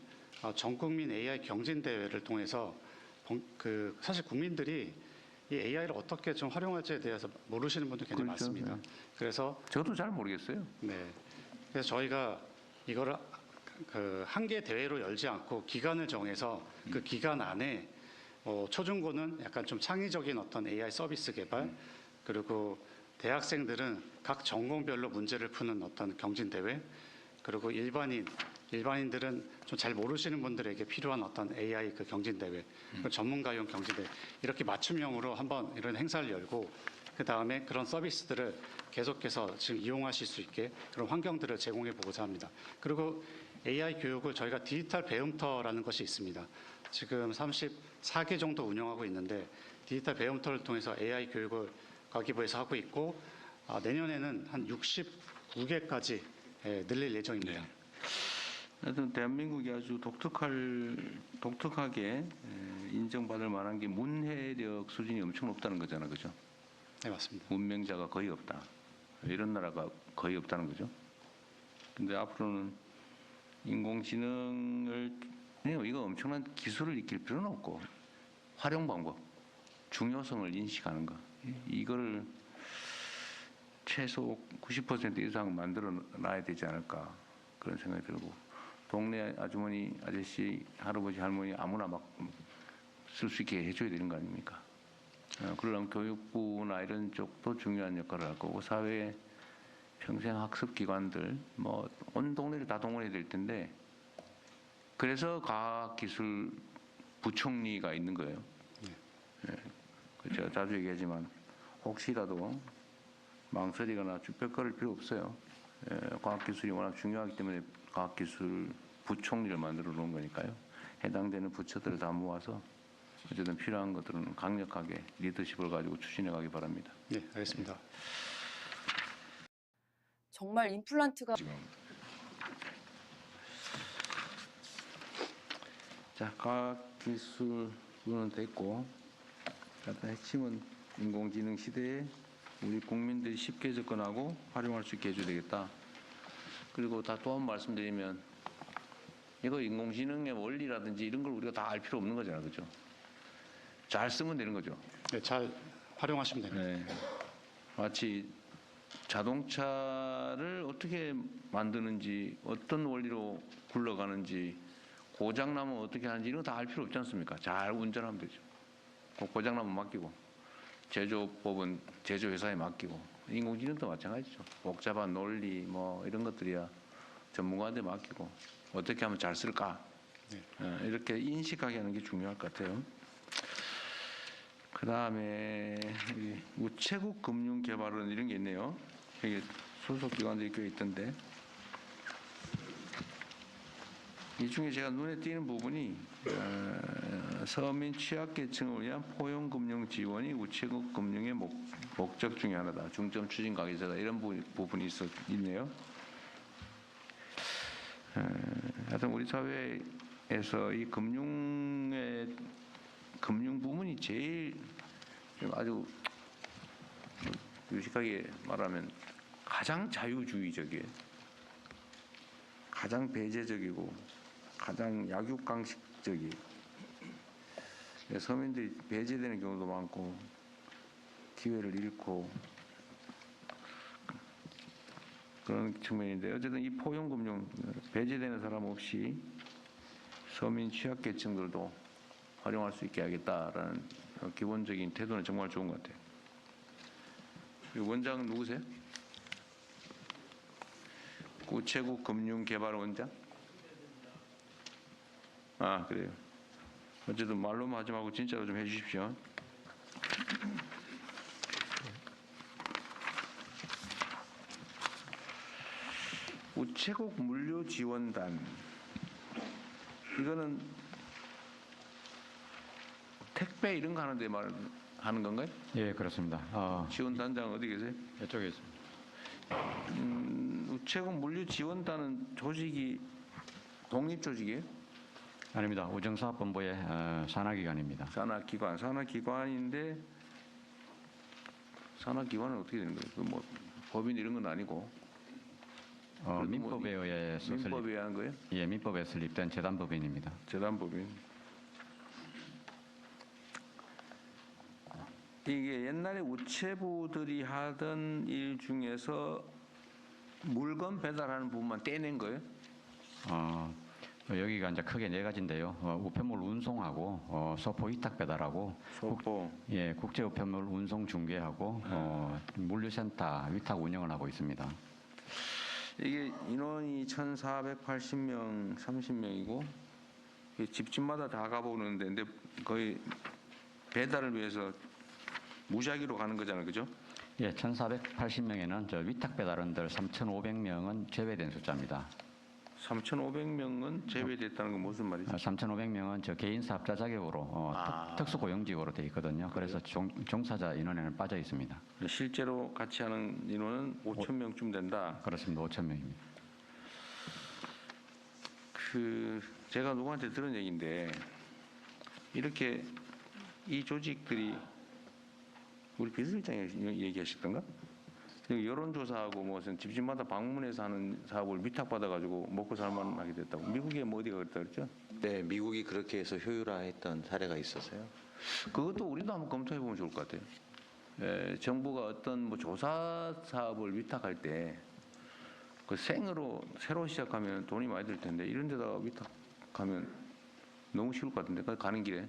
전국민 AI 경진 대회를 통해서 사실 국민들이 이 AI를 어떻게 좀 활용할지에 대해서 모르시는 분들 굉장히 그렇죠. 많습니다. 네. 그래서 저도 잘 모르겠어요. 네, 그래서 저희가 이거를 그 한 개 대회로 열지 않고 기간을 정해서 그 기간 안에 초중고는 약간 좀 창의적인 어떤 AI 서비스 개발 그리고 대학생들은 각 전공별로 문제를 푸는 어떤 경진 대회 그리고 일반인들은 좀 잘 모르시는 분들에게 필요한 어떤 AI 그 경진 대회 전문가용 경진 대회 이렇게 맞춤형으로 한번 이런 행사를 열고 그 다음에 그런 서비스들을 계속해서 지금 이용하실 수 있게 그런 환경들을 제공해 보고자 합니다. 그리고 AI 교육을 저희가 디지털 배움터라는 것이 있습니다. 지금 34개 정도 운영하고 있는데 디지털 배움터를 통해서 AI 교육을 과기부에서 하고 있고 내년에는 한 69개까지 늘릴 예정입니다. 하여튼 대한민국이 아주 독특하게 인정받을 만한 게 문해력 수준이 엄청 높다는 거잖아요. 그죠? 네, 맞습니다. 문명자가 거의 없다. 이런 나라가 거의 없다는 거죠. 근데 앞으로는 인공지능을 이거 엄청난 기술을 익힐 필요는 없고 활용 방법, 중요성을 인식하는 거 이거를 최소 90% 이상 만들어 놔야 되지 않을까 그런 생각이 들고 동네 아주머니, 아저씨, 할아버지, 할머니 아무나 막 쓸 수 있게 해줘야 되는 거 아닙니까? 그러려면 교육부나 이런 쪽도 중요한 역할을 할 거고 사회의 평생 학습 기관들 뭐 온 동네를 다 동원해야 될 텐데 그래서 과학기술 부총리가 있는 거예요. 제가 자주 얘기하지만 혹시라도 망설이거나 주뼛거릴 필요 없어요. 과학기술이 워낙 중요하기 때문에 과학기술 부총리를 만들어 놓은 거니까요. 해당되는 부처들을 다 모아서 어쨌든 필요한 것들은 강력하게 리더십을 가지고 추진해 가기 바랍니다. 네, 알겠습니다. 정말 임플란트가 자, 과학기술 부분은 됐고 일단 핵심은 인공지능 시대에 우리 국민들이 쉽게 접근하고 활용할 수 있게 해줘야 되겠다. 그리고 또 한 번 말씀드리면 이거 인공지능의 원리라든지 이런 걸 우리가 다 알 필요 없는 거잖아요. 그죠? 잘 쓰면 되는 거죠. 네, 잘 활용하시면 됩니다. 네. 마치 자동차를 어떻게 만드는지 어떤 원리로 굴러가는지 고장나면 어떻게 하는지 이런 거 다 알 필요 없지 않습니까? 잘 운전하면 되죠. 고장나면 맡기고 제조법은 제조회사에 맡기고 인공지능도 마찬가지죠. 복잡한 논리 뭐 이런 것들이야 전문가한테 맡기고 어떻게 하면 잘 쓸까 이렇게 인식하게 하는 게 중요할 것 같아요. 그 다음에 우체국 금융 개발은 이런 게 있네요. 여기 소속 기관들이 꽤 있던데 이 중에 제가 눈에 띄는 부분이 서민 취약계층을 위한 포용금융 지원이 우체국 금융의 목적 중에 하나다. 중점 추진 과제다. 이런 부분이 있네요. 하여튼 우리 사회에 이 금융 부문이 제일 아주 유식하게 말하면 가장 자유주의적이에요. 가장 배제적이고 가장 약육강식적이에요. 서민들이 배제되는 경우도 많고 기회를 잃고 그런 측면인데 어쨌든 이 포용금융 배제되는 사람 없이 서민 취약계층들도 활용할 수 있게 하겠다라는 기본적인 태도는 정말 좋은 것 같아요. 원장은 누구세요? 우체국 금융개발원장? 아, 그래요. 어쨌든 말로만 하지 말고 진짜로 좀 해주십시오. 우체국 물류지원단. 이거는 택배 이런 거 하는데 말하는 건가요? 예, 그렇습니다. 지원단장 어디 계세요? 이쪽에 있습니다. 우체국 물류지원단은 조직이 독립조직이에요? 아닙니다. 우정사업본부의 산하기관입니다. 산하기관인데 산하기관은 어떻게 되는 거예요? 그 뭐 법인 이런 건 아니고 민법에 의해서 민법에 의한 거예요? 예, 민법에 설립된 재단법인입니다. 재단법인. 이게 옛날에 우체부들이 하던 일 중에서 물건 배달하는 부분만 떼낸 거예요? 여기가 이제 크게 네 가지인데요. 우편물 운송하고 소포 위탁 배달하고 소포. 국제 우편물 운송 중개하고 물류센터 위탁 운영을 하고 있습니다. 이게 인원이 1,480명, 30명이고 집집마다 다 가보는 데인데 거의 배달을 위해서 무작위로 가는 거잖아요, 그죠? 예, 1,480명에는 저 위탁 배달원들 3,500명은 제외된 숫자입니다. 3,500명은 제외됐다는 건 무슨 말이죠? 3,500명은 저 개인 사업자 자격으로 특수고용직으로 되어 있거든요. 그래서 종사자 인원에는 빠져 있습니다. 실제로 같이 하는 인원은 5,000명쯤 된다. 그렇습니다. 5,000명입니다. 제가 누구한테 들은 얘기인데 이렇게 이 조직들이 우리 비서실장이 얘기하셨던가? 여론조사하고 무슨 집집마다 방문해서 하는 사업을 위탁받아가지고 먹고 살만하게 됐다고. 미국에 뭐 어디가 그랬다 그랬죠? 네, 미국이 그렇게 해서 효율화했던 사례가 있어서요. 그것도 우리도 한번 검토해보면 좋을 것 같아요. 정부가 어떤 뭐 조사 사업을 위탁할 때 그 생으로 새로 시작하면 돈이 많이 들 텐데 이런 데다가 위탁하면 너무 쉬울 것 같은데 가는 길에.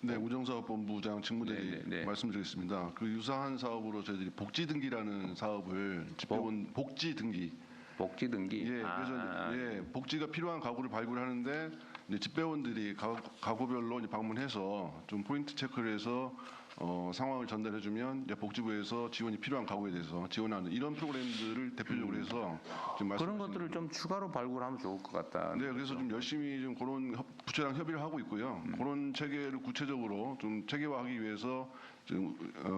네, 우정사업본부장 직무대리 네. 말씀드리겠습니다. 그 유사한 사업으로 저희들이 복지등기라는 사업을 집배원 복지등기. 복지등기. 예, 그래서 복지가 필요한 가구를 발굴하는데 이제 집배원들이 가구별로 이제 방문해서 좀 포인트 체크를 해서 상황을 전달해주면 이제 복지부에서 지원이 필요한 가구에 대해서 지원하는 이런 프로그램들을 대표적으로 해서 지금 그런 것들을 좀 추가로 발굴하면 좋을 것 같다. 네, 그래서 좀 열심히 좀 그런 부처랑 협의를 하고 있고요. 그런 체계를 구체적으로 좀 체계화하기 위해서 지금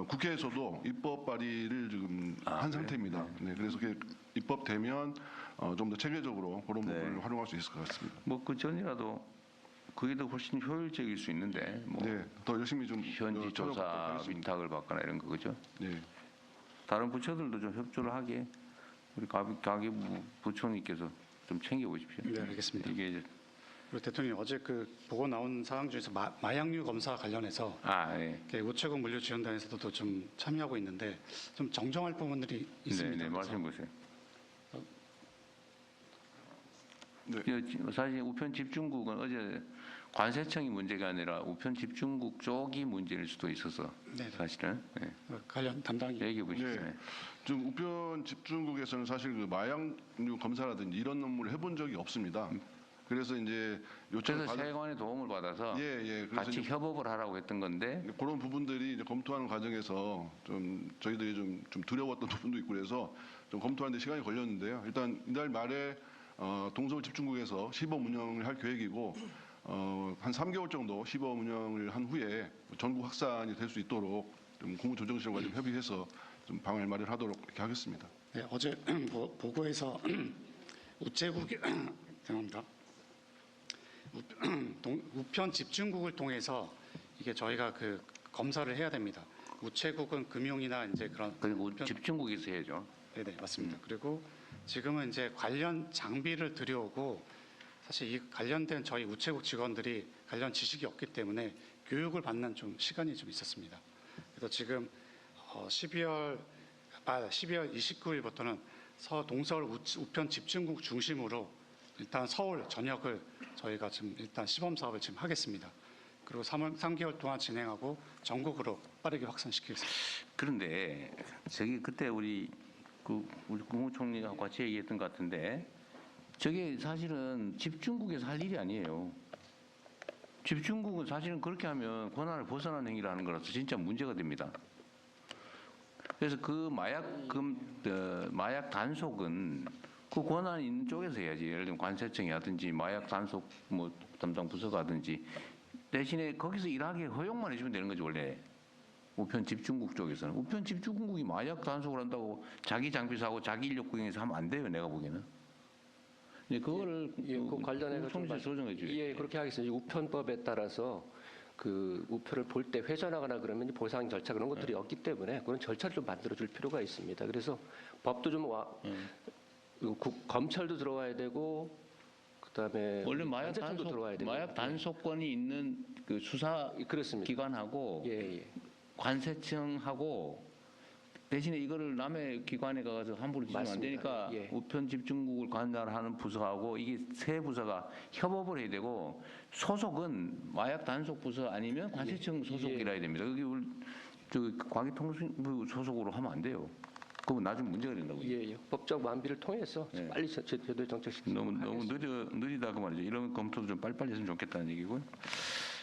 국회에서도 입법 발의를 지금 한 상태입니다. 네, 그래서 그게 입법되면 좀 더 체계적으로 그런 부분을 활용할 수 있을 것 같습니다. 뭐 그 전이라도 그게 더 훨씬 효율적일 수 있는데 뭐 네, 더 열심히 좀 현지 조사 찾아보도록 하겠습니다. 위탁을 받거나 이런 거 그죠? 네. 다른 부처들도 좀 협조를 하게 우리 가계부 부총리께서 좀 챙겨보십시오. 네, 알겠습니다. 이게 이제 그리고 대통령님 어제 그 보고 나온 사항 중에서 마약류 검사 관련해서 예. 우체국 물류지원단에서도 좀 참여하고 있는데 좀 정정할 부분들이 있습니다. 네, 말씀해 보세요. 네. 사실 우편 집중국은 어제 관세청이 문제가 아니라 우편 집중국 쪽이 문제일 수도 있어서 네. 사실은 관련 담당이 얘기해 보시죠. 네. 좀 우편 집중국에서는 사실 그 마약류 검사라든지 이런 업무를 해본 적이 없습니다. 그래서 이제 요청을 그래서 세관의 도움을 받아서 그래서 같이 이제 협업을 하라고 했던 건데 그런 부분들이 이제 검토하는 과정에서 좀 저희들이 좀 두려웠던 부분도 있고 그래서 좀 검토하는 데 시간이 걸렸는데요. 일단 이달 말에 동서울 집중국에서 시범 운영을 할 계획이고 한 3개월 정도 시범 운영을 한 후에 전국 확산이 될 수 있도록 좀 국무조정실과 좀 협의해서 좀 방을 마련하도록 이렇게 하겠습니다. 네, 어제 보고에서 우체국이 죄송합니다. 우편 집중국을 통해서 이게 저희가 그 검사를 해야 됩니다. 우체국은 금융이나 이제 그런 그리고 집중국에서 해야죠. 네네 맞습니다. 그리고 지금은 이제 관련 장비를 들여오고 사실 이 관련된 저희 우체국 직원들이 관련 지식이 없기 때문에 교육을 받는 좀 시간이 좀 있었습니다. 그래서 지금 12월 29일부터는 동서울 우편 집중국 중심으로 일단 서울 전역을 저희가 지금 일단 시범 사업을 지금 하겠습니다. 그리고 3개월 동안 진행하고 전국으로 빠르게 확산시키겠습니다. 그런데 저기 그때 우리 국무총리가 같이 얘기했던 것 같은데 저게 사실은 집중국에서 할 일이 아니에요. 집중국은 사실은 그렇게 하면 권한을 벗어나는 행위라는 거라서 진짜 문제가 됩니다. 그래서 그 마약 단속은 그 권한이 있는 쪽에서 해야지. 예를 들면 관세청이 하든지 마약 단속 뭐 담당 부서가 하든지 대신에 거기서 일하게 허용만 해주면 되는 거지 원래. 우편 집중국 쪽에서는 우편 집중국이 마약 단속을 한다고 자기 장비 사고 자기 인력 구경해서 하면 안 돼요. 내가 보기에는. 근데 그거를 그 관련해서 좀 조정해 줘요. 예, 그렇게 하겠습니다. 우편법에 따라서 그 우표를 볼 때 회전하거나 그러면 보상 절차 그런 것들이 없기 때문에 그런 절차를 좀 만들어 줄 필요가 있습니다. 그래서 법도 좀 검찰도 들어와야 되고 그다음에 원래 마약 관세청도 들어와야 되고 마약 단속권이 있는 그 수사 그렇습니다. 기관하고 관세청하고 대신에 이거를 남의 기관에 가서 함부로 지시면 안 되니까 우편 집중국을 관할하는 부서하고 이게 세 부서가 협업을 해야 되고 소속은 마약 단속 부서 아니면 관세청 소속이라 해야 됩니다. 여기 과기통신부 소속으로 하면 안 돼요. 그건 나중에 문제가 된다고요. 예. 법적 완비를 통해서 빨리 제도에 정착시키고 너무 느리다 그 말이죠. 이런 검토도 좀 빨리빨리 했으면 좋겠다는 얘기고요.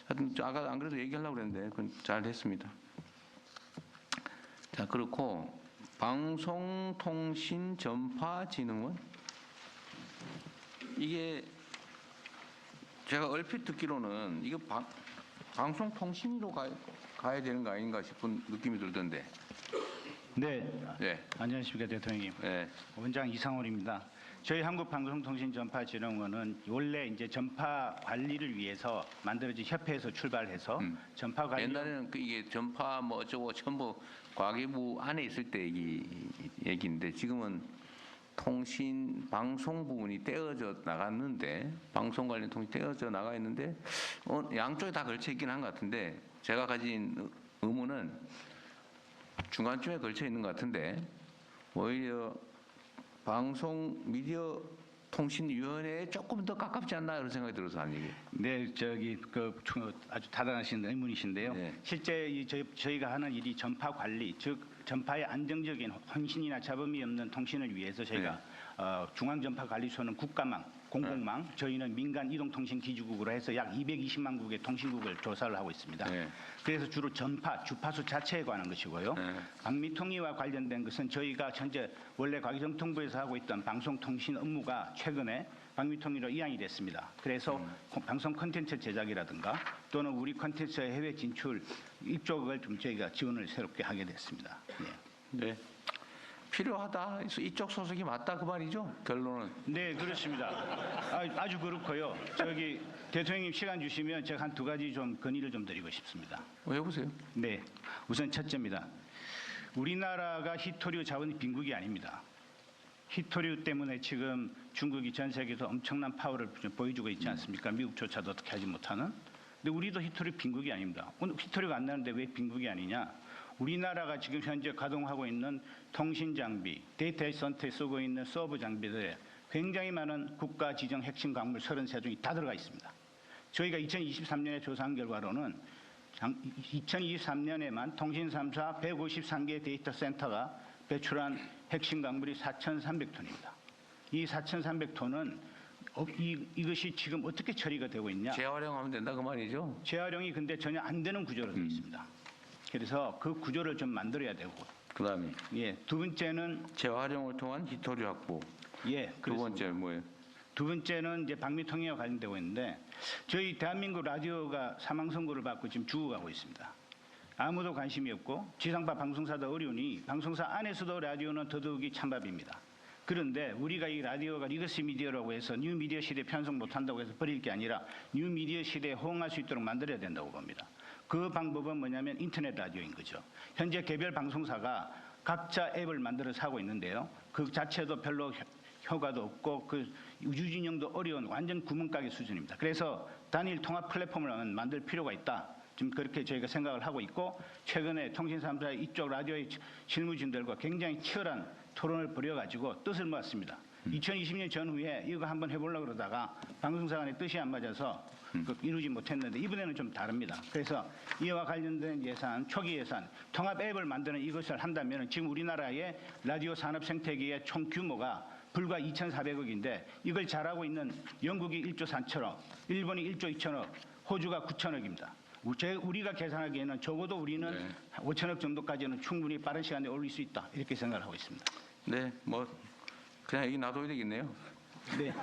하여튼 아까 안 그래도 얘기하려고 그랬는데 그건 잘 했습니다. 자, 그렇고 방송통신전파진흥원 이게 제가 얼핏 듣기로는 이거 방송통신으로 가야 되는 거 아닌가 싶은 느낌이 들던데. 네. 네. 안녕하십니까 대통령님. 네. 원장 이상월입니다. 저희 한국방송통신전파진흥원은 원래 이제 전파 관리를 위해서 만들어진 협회에서 출발해서 전파 관리 옛날에는 이게 전파 뭐 어쩌고 전부 과기부 안에 있을 때 얘기인데 지금은 방송 부분이 떼어져 나갔는데 방송 관련 통신 떼어져 나가 있는데 양쪽에 다 걸쳐 있긴 한 것 같은데 제가 가진 의문은 중간쯤에 걸쳐 있는 것 같은데 오히려 방송 미디어 통신위원회에 조금 더 가깝지 않나 이런 생각이 들어서 하는 얘기예요. 네, 아주 타당하신 의문이신데요. 네. 실제 저희가 하는 일이 전파 관리, 즉 전파의 안정적인 혼신이나 잡음이 없는 통신을 위해서 저희가 중앙전파관리소는 국가망, 공공망, 저희는 민간 이동통신기지국으로 해서 약 220만 국의 통신국을 조사를 하고 있습니다. 그래서 주로 전파, 주파수 자체에 관한 것이고요. 방미통일과 관련된 것은 저희가 현재 원래 과기정통부에서 하고 있던 방송통신 업무가 최근에 방미통일로 이양이 됐습니다. 그래서 방송 콘텐츠 제작이라든가 또는 우리 콘텐츠의 해외 진출 이쪽을 좀 저희가 지원을 새롭게 하게 됐습니다. 네. 필요하다. 이쪽 소속이 맞다 그 말이죠? 결론은. 네, 그렇습니다. 아주 그렇고요. 대통령님 시간 주시면 제가 한 두 가지 좀 건의를 좀 드리고 싶습니다. 왜 보세요? 네, 우선 첫째입니다. 우리나라가 히토류 자원 빈국이 아닙니다. 히토류 때문에 지금 중국이 전 세계에서 엄청난 파워를 보여주고 있지 않습니까? 미국조차도 어떻게 하지 못하는. 근데 우리도 히토류 빈국이 아닙니다. 오늘 히토류가 안 나는데 왜 빈국이 아니냐? 우리나라가 지금 현재 가동하고 있는 통신 장비, 데이터 센터에 쓰고 있는 서버 장비들에 굉장히 많은 국가 지정 핵심 광물 33종이 다 들어가 있습니다. 저희가 2023년에 조사한 결과로는 2023년에만 통신 3사 153개 데이터 센터가 배출한 핵심 광물이 4,300톤입니다. 이 4,300톤은 이것이 지금 어떻게 처리가 되고 있냐? 재활용하면 된다 그 말이죠? 재활용이 근데 전혀 안 되는 구조로 되어 있습니다. 그래서 그 구조를 좀 만들어야 되고. 그다음에 두 번째는 재활용을 통한 히토류 확보. 두 번째 뭐예요? 두 번째는 이제 방미통일과 관련되고 있는데 저희 대한민국 라디오가 사망 선고를 받고 지금 죽어가고 있습니다. 아무도 관심이 없고 지상파 방송사도 어려우니 방송사 안에서도 라디오는 더더욱이 찬밥입니다. 그런데 우리가 이 라디오가 리거시 미디어라고 해서 뉴 미디어 시대에 편성 못한다고 해서 버릴 게 아니라 뉴 미디어 시대에 호응할 수 있도록 만들어야 된다고 봅니다. 그 방법은 뭐냐면 인터넷 라디오인 거죠. 현재 개별 방송사가 각자 앱을 만들어서 하고 있는데요. 그 자체도 별로 효과도 없고 그 우주 진영도 어려운 완전 구멍가게 수준입니다. 그래서 단일 통합 플랫폼을 만들 필요가 있다. 지금 그렇게 저희가 생각을 하고 있고 최근에 통신 3사 이쪽 라디오의 실무진들과 굉장히 치열한 토론을 벌여가지고 뜻을 모았습니다. 2020년 전후에 이거 한번 해보려고 그러다가 방송사 간의 뜻이 안 맞아서 이루지 못했는데 이번에는 좀 다릅니다. 그래서 이와 관련된 예산, 초기 예산, 통합 앱을 만드는 이것을 한다면 지금 우리나라의 라디오 산업 생태계의 총 규모가 불과 2,400억인데 이걸 잘하고 있는 영국이 1조 3천억, 일본이 1조 2천억, 호주가 9천억입니다. 우리가 계산하기에는 적어도 우리는 5천억 정도까지는 충분히 빠른 시간에 올릴 수 있다. 이렇게 생각을 하고 있습니다. 네, 뭐 그냥 여기 놔둬야 되겠네요. 네.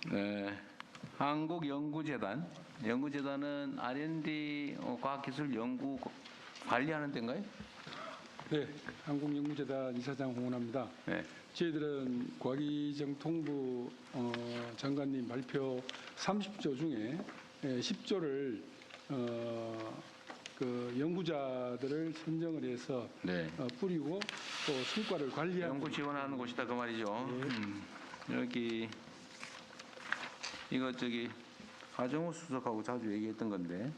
네, 연구재단은 R&D 과학기술 연구 관리하는 데인가요? 네, 한국연구재단 이사장 홍원합니다. 네. 저희들은 과기정 통부 장관님 발표 30조 중에 10조를 그 연구자들을 선정을 해서 뿌리고 또 성과를 관리하는 연구 지원하는 곳이다 그 말이죠. 여기 이거 하정우 수석하고 자주 얘기했던 건데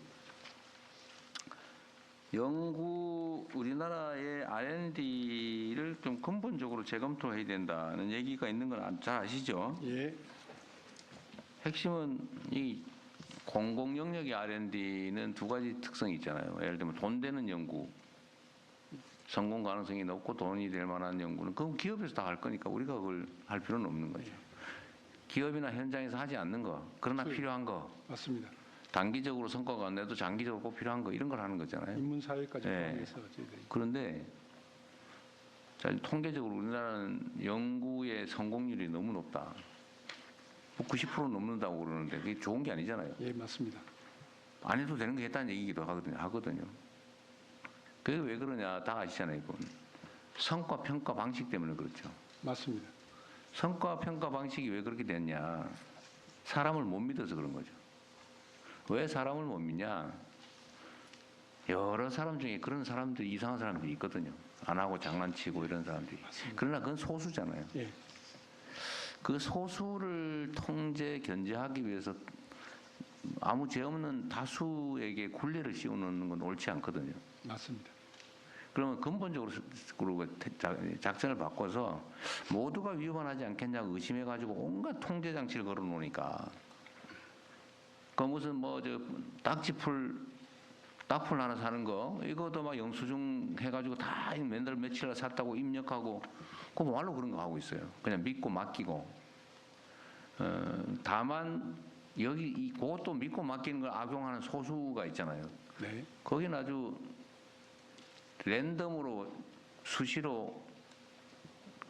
우리나라의 R&D를 좀 근본적으로 재검토해야 된다는 얘기가 있는 건 잘 아시죠? 예. 핵심은 이 공공 영역의 R&D는 두 가지 특성이 있잖아요. 예를 들면 돈 되는 연구, 성공 가능성이 높고 돈이 될 만한 연구는 그건 기업에서 다 할 거니까 우리가 그걸 할 필요는 없는 거죠. 기업이나 현장에서 하지 않는 거, 그러나 필요한 거. 맞습니다. 단기적으로 성과가 안 내도 장기적으로 꼭 필요한 거 이런 걸 하는 거잖아요. 인문사회까지 포함해서 저희들이. 그런데 통계적으로 우리나라는 연구의 성공률이 너무 높다. 90% 넘는다고 그러는데 그게 좋은 게 아니잖아요. 예, 맞습니다. 안 해도 되는 게 했다는 얘기기도 하거든요. 그게 왜 그러냐 다 아시잖아요. 그건. 성과 평가 방식 때문에 그렇죠. 맞습니다. 성과 평가 방식이 왜 그렇게 됐냐. 사람을 못 믿어서 그런 거죠. 왜 사람을 못 믿냐? 여러 사람 중에 그런 사람들이 이상한 사람들이 있거든요. 안 하고 장난치고 이런 사람들이. 맞습니다. 그러나 그건 소수잖아요. 예. 그 소수를 견제하기 위해서 아무 죄 없는 다수에게 굴레를 씌우는 건 옳지 않거든요. 맞습니다. 그러면 근본적으로 작전을 바꿔서 모두가 위반하지 않겠냐고 의심해가지고 온갖 통제 장치를 걸어 놓으니까 그 무슨 딱풀 하나 사는 거 이것도 막 영수증 해가지고 다 맨날 며칠 샀다고 입력하고 그 뭐하러 그런 거 하고 있어요. 그냥 믿고 맡기고 다만 그것도 믿고 맡기는 걸 악용하는 소수가 있잖아요. 네. 거기는 아주 랜덤으로 수시로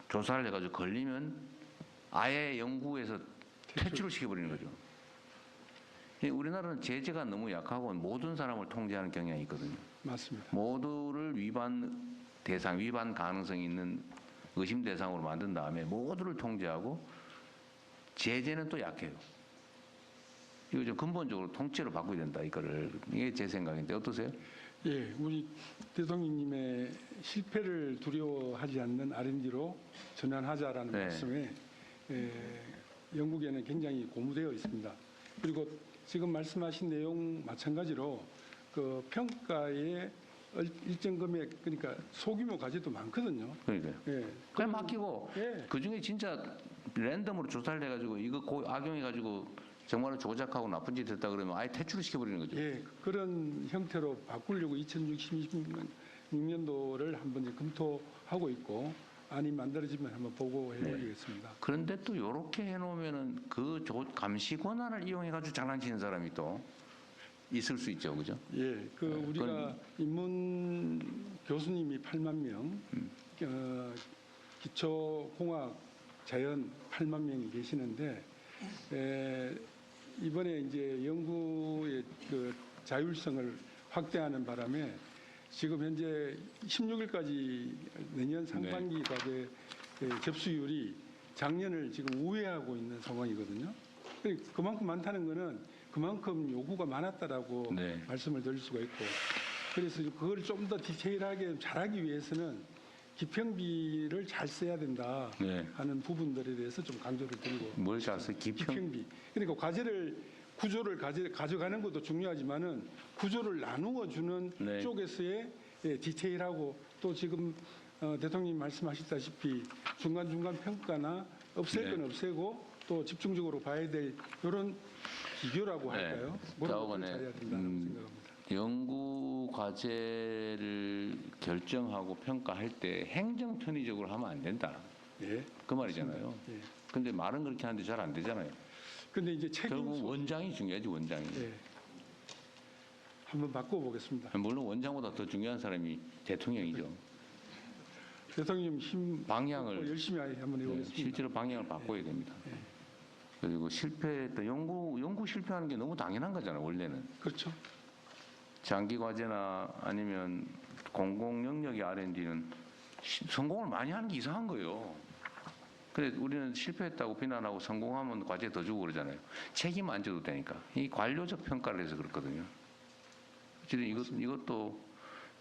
조사를 해가지고 걸리면 아예 연구에서 퇴출을 시켜버리는 거죠. 우리나라는 제재가 너무 약하고 모든 사람을 통제하는 경향이 있거든요. 맞습니다. 모두를 위반 가능성이 있는 의심 대상으로 만든 다음에 모두를 통제하고 제재는 또 약해요. 이거 좀 근본적으로 통째로 바꿔야 된다. 이게 제 생각인데 어떠세요? 예, 우리 대통령님의 실패를 두려워하지 않는 R&D로 전환하자라는 말씀에 영국에는 굉장히 고무되어 있습니다. 그리고 지금 말씀하신 내용 마찬가지로 그 평가에 일정 금액 그러니까 소규모 과제도 많거든요. 그러니까요. 예. 그냥 맡기고 그 중에 진짜 랜덤으로 조사를 해가지고 이거 악용해가지고 정말로 조작하고 나쁜 짓 했다 그러면 아예 퇴출을 시켜버리는 거죠. 예, 그런 형태로 바꾸려고 2066년도를 한번 이제 검토하고 있고 안이 만들어지면 한번 보고해보겠습니다. 그런데 또 이렇게 해놓으면은 그 감시 권한을 이용해가지고 장난치는 사람이 또 있을 수 있죠, 그죠? 예, 우리가 인문 교수님이 8만 명, 기초공학 자연 8만 명이 계시는데 이번에 이제 연구의 그 자율성을 확대하는 바람에 지금 현재 16일까지 내년 상반기 과제 접수율이 작년을 지금 우회하고 있는 상황이거든요. 그만큼 많다는 거는 그만큼 요구가 많았다라고 말씀을 드릴 수가 있고, 그래서 그걸 좀 더 디테일하게 잘하기 위해서는 기평비를 잘 써야 된다 하는 부분들에 대해서 좀 강조를 드리고. 뭘 잘 써? 기평비. 그러니까 구조를 가져가는 것도 중요하지만은 구조를 나누어 주는 쪽에서의 디테일하고, 또 지금 대통령님 말씀하셨다시피 중간중간 평가나 없앨 건 없애고 또 집중적으로 봐야 될 이런 기교라고 할까요? 그런 것을 잘해야 된다고 생각합니다. 연구 과제를 결정하고 평가할 때 행정 편의적으로 하면 안 된다. 그 말이잖아요. 근데 말은 그렇게 하는데 잘 안 되잖아요. 근데 이제 결국 원장이 중요하지, 원장이. 한번 바꿔보겠습니다. 물론 원장보다 더 중요한 사람이 대통령이죠. 대통령 힘 방향을 열심히 한번 해보겠습니다. 실제로 방향을 바꿔야 됩니다. 그리고 실패했던 연구 실패하는 게 너무 당연한 거잖아요, 원래는. 그렇죠. 장기 과제나 아니면 공공 영역의 R&D는 성공을 많이 하는 게 이상한 거예요. 그래 우리는 실패했다고 비난하고 성공하면 과제 더 주고 그러잖아요. 책임 안 져도 되니까. 이 관료적 평가를 해서 그렇거든요. 어쨌든 이것도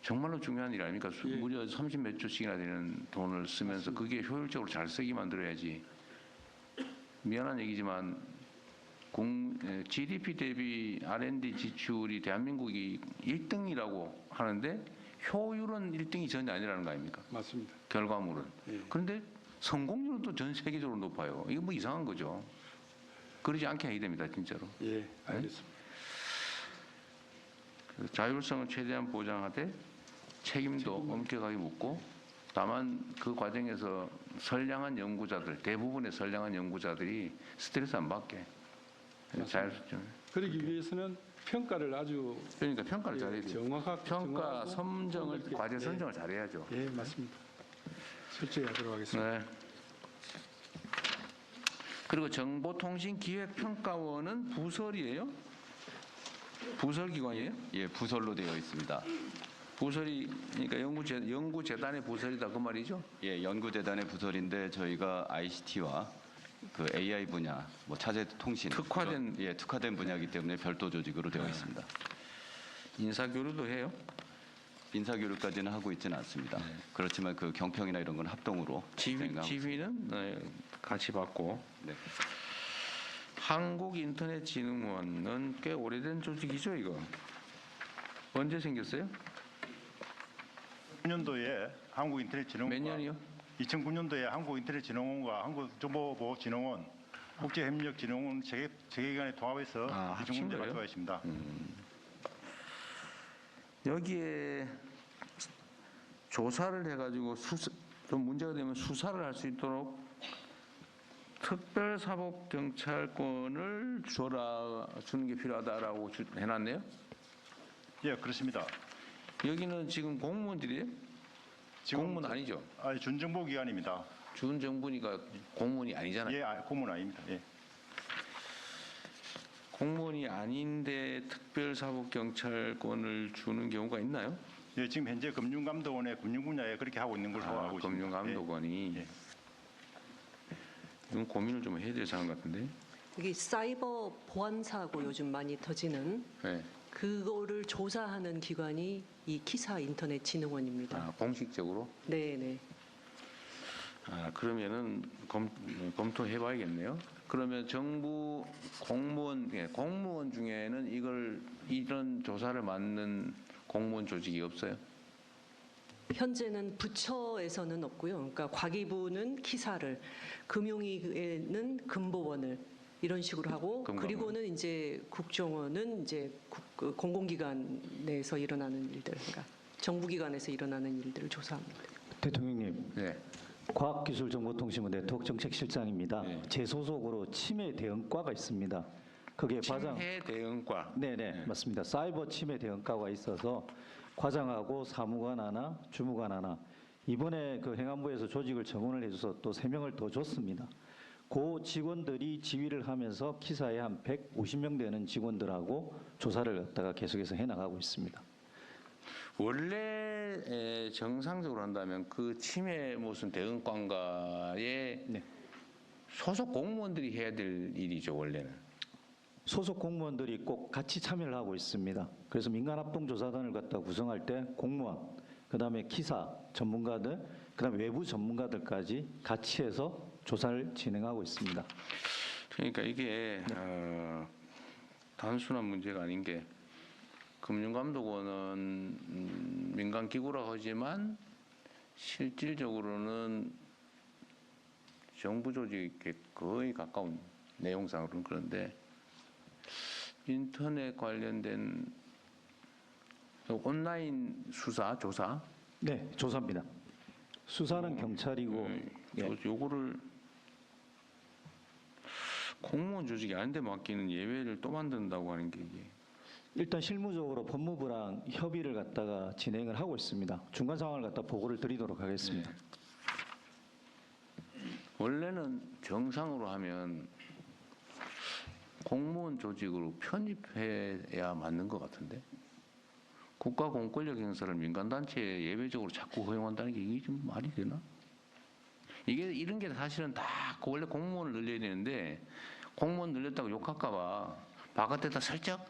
정말로 중요한 일 아닙니까? 무려 30몇 조씩이나 되는 돈을 쓰면서 그게 효율적으로 잘 쓰게 만들어야지. 미안한 얘기지만 GDP 대비 R&D 지출이 대한민국이 1등이라고 하는데 효율은 1등이 전혀 아니라는 거 아닙니까? 맞습니다. 결과물은. 그런데 성공률은 또 전 세계적으로 높아요. 이거 뭐 이상한 거죠. 그러지 않게 해야 됩니다, 진짜로. 알겠습니다. 자율성을 최대한 보장하되 책임도 엄격하게 묻고, 다만 그 과정에서 선량한 연구자들, 대부분의 선량한 연구자들이 스트레스 안 받게 자율성. 그러기 위해서는 평가를 아주 그러니까 평가를 잘해야 돼요. 평가 선정을 과제 선정을 잘해야죠. 맞습니다. 철저히 하도록 하겠습니다. 그리고 정보통신기획평가원은 부설이에요? 부설기관이에요? 예, 부설로 되어 있습니다. 부설이 그러니까 연구재단의 부설이다 그 말이죠? 예, 연구재단의 부설인데 저희가 ICT와 그 AI 분야, 뭐 차세 통신 특화된 분야이기 때문에 별도 조직으로 되어 있습니다. 인사교류도 해요? 인사교류까지는 하고 있지는 않습니다. 그렇지만 그 경평이나 이런 건 합동으로 지휘는 같이 받고. 한국인터넷진흥원은 꽤 오래된 조직이죠, 이거. 언제 생겼어요? 2009년도에 한국인터넷진흥원과 몇 년이요? 2009년도에 한국인터넷진흥원과 한국정보보호진흥원, 국제협력진흥원 재계기관에 통합해서 이중 문제 발표가 있습니다. 여기에 조사를 해가지고 좀 문제가 되면 수사를 할 수 있도록 특별사법경찰권을 주는 게 필요하다라고 해놨네요? 예, 그렇습니다. 여기는 지금 공무원들이에요? 공무원 아니죠? 준정보기관입니다. 준정부니까 공무원이 아니잖아요? 예, 공무원 아닙니다. 예. 공무원이 아닌데 특별사법경찰권을 주는 경우가 있나요? 예, 지금 현재 금융감독원의 금융 분야에 그렇게 하고 있는 걸로 알고 있습니다. 금융감독원이. 이건 고민을 좀 해야 될 사안 같은데. 여기 사이버 보안 사고 요즘 많이 터지는 그거를 조사하는 기관이 이 키사 인터넷 진흥원입니다. 공식적으로? 네. 그러면은 검토해봐야겠네요. 그러면 정부 공무원 중에는 이런 조사를 맡는 공무원 조직이 없어요? 현재는 부처에서는 없고요. 그러니까 과기부는 키사를, 금융위에는 금보원을 이런 식으로 하고, 그리고는 이제 국정원은 이제 공공기관 내에서 일어나는 일들, 그러니까 정부기관에서 일어나는 일들을 조사합니다. 대통령님, 과학기술정보통신부 네트워크정책실장입니다. 제 소속으로 치매 대응과가 있습니다. 그게 치매 대응과. 네네, 맞습니다. 사이버 치매 대응과가 있어서 과장하고 사무관 하나, 주무관 하나, 이번에 그 행안부에서 조직을 정원을 해줘서 또 3명을 더 줬습니다. 그 직원들이 지휘를 하면서 키사에 한 150명 되는 직원들하고 조사를 갖다가 계속해서 해나가고 있습니다. 원래 정상적으로 한다면 그 치매 무슨 대응관과의 소속 공무원들이 해야 될 일이죠, 원래는. 소속 공무원들이 꼭 같이 참여를 하고 있습니다. 그래서 민간합동조사단을 갖다 구성할 때 공무원, 그다음에 기사 전문가들, 그다음에 외부 전문가들까지 같이 해서 조사를 진행하고 있습니다. 그러니까 이게 단순한 문제가 아닌 게 금융감독원은 민간 기구라고 하지만 실질적으로는 정부 조직에 거의 가까운 내용상으로는 그런데 인터넷 관련된 온라인 수사, 조사? 네, 조사입니다. 수사는 경찰이고 요거를 공무원 조직이 아닌데 맡기는 예외를 또 만든다고 하는 게 이게 일단 실무적으로 법무부랑 협의를 갖다가 진행을 하고 있습니다. 중간 상황을 갖다 보고를 드리도록 하겠습니다. 원래는 정상으로 하면 공무원 조직으로 편입해야 맞는 것 같은데 국가 공권력 행사를 민간단체에 예외적으로 자꾸 허용한다는 게 이게 좀 말이 되나? 이게 이런 게 사실은 다 원래 공무원을 늘려야 되는데 공무원 늘렸다고 욕할까 봐 바깥에다 살짝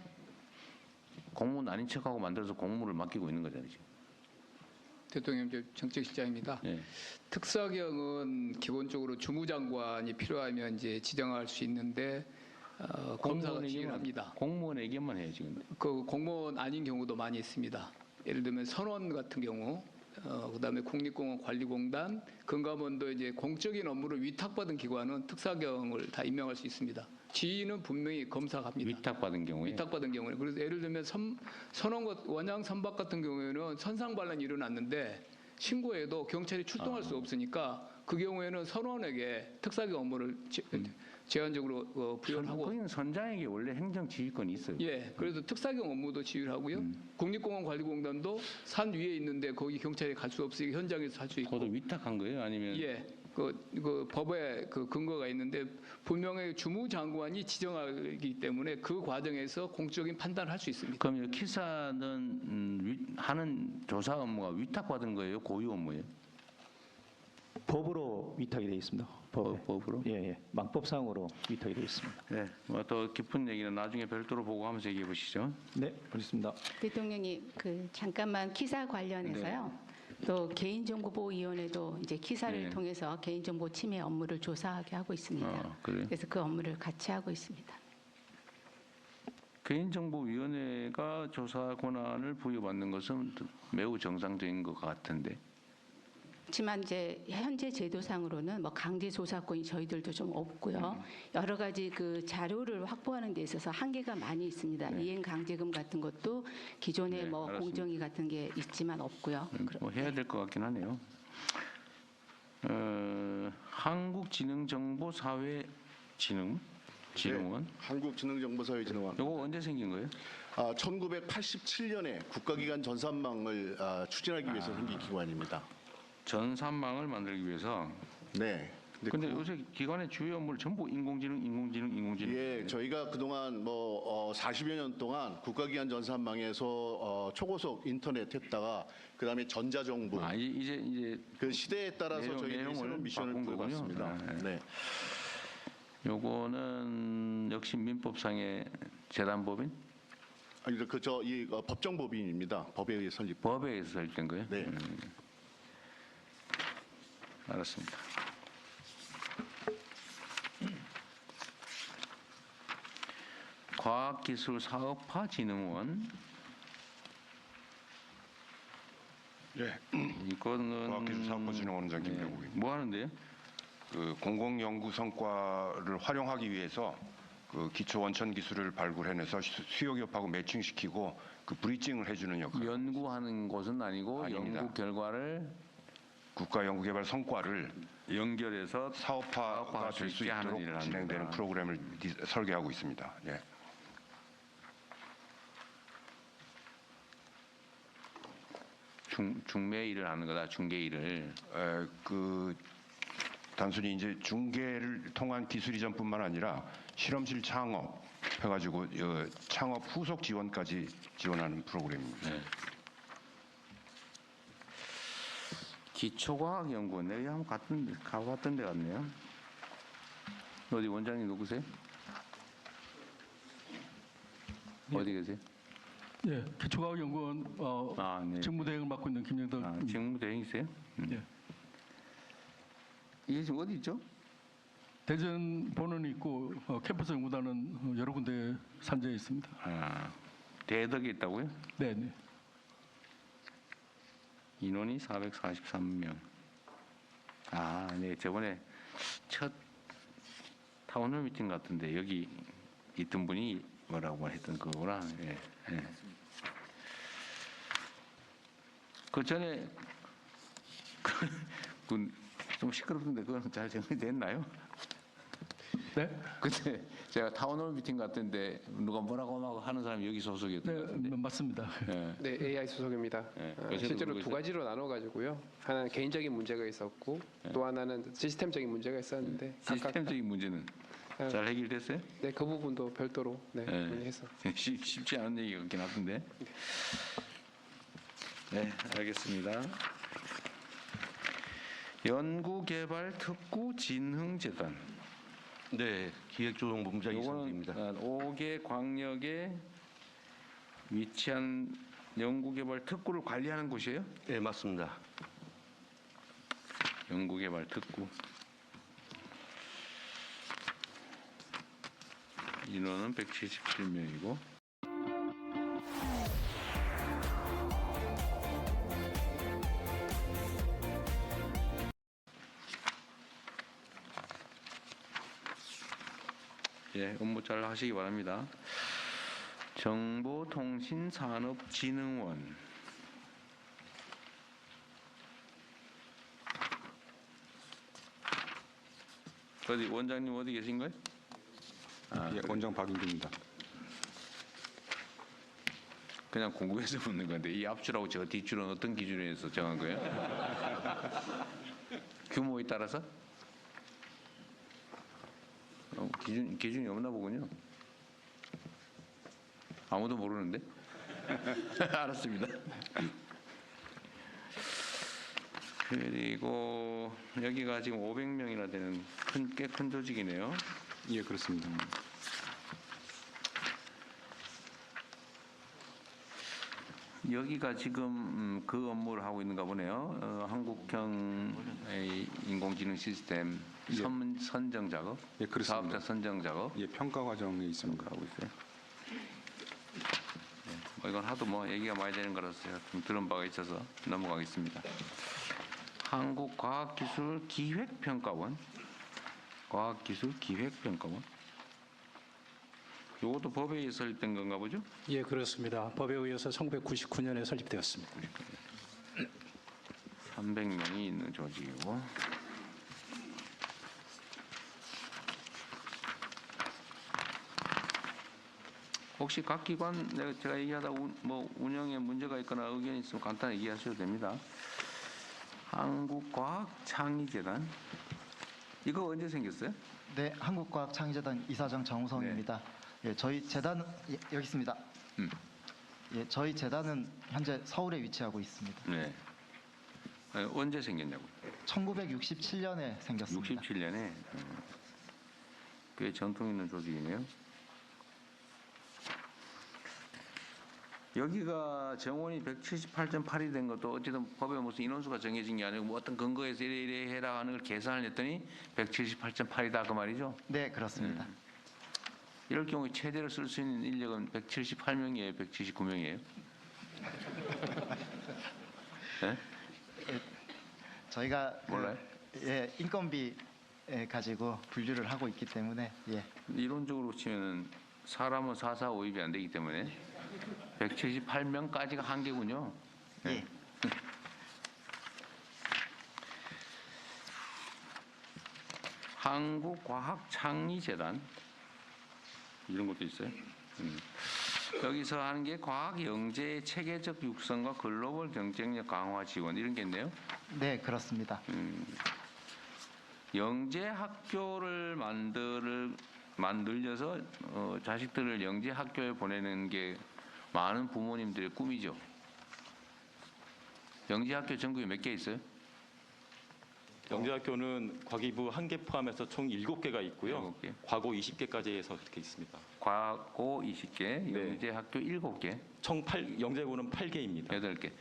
공무원 아닌 척하고 만들어서 공무를 맡기고 있는 거잖아요. 지금. 대통령 정책실장입니다. 네. 특사경은 기본적으로 주무장관이 필요하면 이제 지정할 수 있는데 검사가 지휘합니다. 공무원에게만 해요 지금. 그 공무원 아닌 경우도 많이 있습니다. 예를 들면 선원 같은 경우, 그다음에 국립공원관리공단, 금감원도 이제 공적인 업무를 위탁받은 기관은 특사경을 다 임명할 수 있습니다. 지휘는 분명히 검사가 합니다. 위탁받은 경우에. 위탁받은 경우에. 그래서 예를 들면 선원 원양 선박 같은 경우에는 선상 반란이 일어났는데 신고해도 경찰이 출동할 수 없으니까 그 경우에는 선원에게 특사경 업무를 제한적으로 부여하고. 거기는 선장에게 원래 행정 지휘권이 있어요. 예, 그래서 특사경 업무도 지휘를 하고요. 국립공원관리공단도 산 위에 있는데 거기 경찰이 갈 수 없으니까 현장에서 할 수 있고. 그것도 위탁한 거예요, 아니면? 예, 그 법에 그 근거가 있는데 분명히 주무장관이 지정하기 때문에 그 과정에서 공적인 판단을 할 수 있습니다. 그럼 키사는 하는 조사 업무가 위탁받은 거예요, 고유 업무예요? 법으로 위탁이 되어 있습니다. 법으로? 예, 망법상으로 위탁이 되어 있습니다. 네, 뭐 또 깊은 얘기는 나중에 별도로 보고하면서 얘기해 보시죠. 네, 그렇습니다. 대통령님, 잠깐만 키사 관련해서요. 또 개인정보보호위원회도 이제 키사를 통해서 개인정보 침해 업무를 조사하게 하고 있습니다. 그래요? 그래서 그 업무를 같이 하고 있습니다. 개인정보위원회가 조사 권한을 부여받는 것은 매우 정상적인 것 같은데. 하지만 이제 현재 제도상으로는 뭐 강제 조사권이 저희들도 좀 없고요. 여러 가지 그 자료를 확보하는 데 있어서 한계가 많이 있습니다. 이행 강제금 같은 것도 기존에 뭐 알았습니다. 공정위 같은 게 있지만 없고요. 뭐 해야 될 것 같긴 하네요. 한국지능정보사회진흥원? 한국지능정보사회진흥원. 이거 언제 생긴 거예요? 1987년에 국가기관 전산망을 추진하기 위해서 생긴 기관입니다. 전산망을 만들기 위해서? 네. 근데 요새 기관의 주요 업무를 전부 인공지능. 예, 저희가 그동안 40여 년 동안 국가기관 전산망에서 초고속 인터넷 했다가 그다음에 전자정부. 이제 그 시대에 따라서 저희들이 새로운 미션을 부여받습니다. 네. 요거는 역시 민법상의 재단법인? 아니, 이 법정법인입니다. 법에 의해 설립. 법에 의해서 설립된 거예요? 네. 알았습니다. 과학기술사업화진흥원. 예. 이거는 과학기술사업화진흥원장 김병국입니다. 뭐 하는데요? 그 공공연구 성과를 활용하기 위해서 그 기초 원천 기술을 발굴해내서 수요기업하고 매칭시키고 그 브리징을 해주는 역할. 연구하는 곳은 아니고 아닙니다. 연구 결과를 국가 연구개발 성과를 연결해서 사업화가 될 수 있도록 진행되는 프로그램을 설계하고 있습니다. 예. 중매 일을 하는 거다. 중개 일을. 그 단순히 이제 중개를 통한 기술 이전뿐만 아니라 실험실 창업 해가지고 창업 후속 지원까지 지원하는 프로그램입니다. 기초과학연구원 내가 한번 가봤던 데 같네요. 어디 원장님 누구세요? 어디 계세요? 예, 기초과학연구원 네. 직무대행을 맡고 있는 김영덕. 직무대행이세요? 예. 이게 지금 어디 있죠? 대전 본원이 있고 캠퍼스 연구단은 여러 군데 산재해 있습니다. 대덕에 있다고요? 네, 네. 인원이 443명. 네. 저번에 첫 타운홀 미팅 같은데 여기 있던 분이 뭐라고 했던 그거구나. 예. 예. 그 전에 좀 시끄럽던데 그건 잘 정리됐나요? 네? 그때 제가 타운홀 미팅 같은데 누가 뭐라고 막 하는 사람이 여기 소속이었던 네, 맞습니다. 네, AI 소속입니다. 실제로 두 가지로 나눠가지고요. 하나는 개인적인 문제가 있었고 또 하나는 시스템적인 문제가 있었는데 시스템적인 문제는 잘 해결됐어요? 네, 그 부분도 별도로 논의해서 쉽지 않은 얘기 같긴 하던데. 네, 알겠습니다. 연구개발특구진흥재단. 네, 기획조정본부장 이성진입니다. 5개 광역에 위치한 연구개발 특구를 관리하는 곳이에요? 네, 맞습니다. 연구개발 특구. 인원은 177명이고. 예, 업무 잘 하시기 바랍니다. 정보통신산업진흥원. 어디 원장님 어디 계신 거예요? 예, 원장 박인규입니다. 그냥 궁금해서 묻는 건데 이 앞줄하고 저 뒷줄은 어떤 기준에서 정한 거예요? 규모에 따라서? 기준이 없나 보군요. 아무도 모르는데? 알았습니다. 그리고 여기가 지금 500명이나 되는 꽤 큰 조직이네요. 예, 그렇습니다. 여기가 지금 그 업무를 하고 있는가 보네요. 한국형 인공지능 시스템 선정 작업, 예, 그렇습니다. 사업자 선정 작업, 예, 평가 과정에 있습니다. 하고 있어요. 이건 하도 얘기가 많이 되는 거라서 제가 좀 들은 바가 있어서 넘어가겠습니다. 한국과학기술기획평가원, 과학기술기획평가원. 이것도 법에 의해 설립된 건가 보죠? 예, 그렇습니다. 법에 의해서 1999년에 설립되었습니다. 300명이 있는 조직이고. 혹시 각 기관 제가 얘기하다 운영에 문제가 있거나 의견이 있으면 간단히 얘기하셔도 됩니다. 한국과학창의재단. 이거 언제 생겼어요? 네, 한국과학창의재단 이사장 정우성입니다. 예, 저희 재단 여기 있습니다. 예, 저희 재단은 현재 서울에 위치하고 있습니다. 네. 언제 생겼냐고요? 1967년에 생겼습니다. 67년에 꽤 전통 있는 조직이네요. 여기가 정원이 178.8이 된 것도 어쨌든 법에 무슨 인원수가 정해진 게 아니고 어떤 근거에서 이래 해라 하는 걸 계산을 했더니 178.8이다 그 말이죠? 네, 그렇습니다. 이럴 경우에 최대로 쓸 수 있는 인력은 178명이에요, 179명이에요? 네? 저희가 몰라요? 인건비 가지고 분류를 하고 있기 때문에 이론적으로 치면은 사람은 445입이 안 되기 때문에 178명까지가 한계군요. 네. 한국과학창의재단 이런 것도 있어요. 여기서 하는 게 과학 영재의 체계적 육성과 글로벌 경쟁력 강화 지원 이런 게 있네요. 네, 그렇습니다. 영재 학교를 만들려서 자식들을 영재 학교에 보내는 게 많은 부모님들의 꿈이죠. 영재 학교 전국에 몇 개 있어요? 영재학교는 과기부 1개 포함해서 총 7개가 있고요. 7개. 과고 20개까지 해서 그렇게 있습니다. 과고 20개, 네. 영재학교 7개. 총 영재고는 8개입니다. 8개.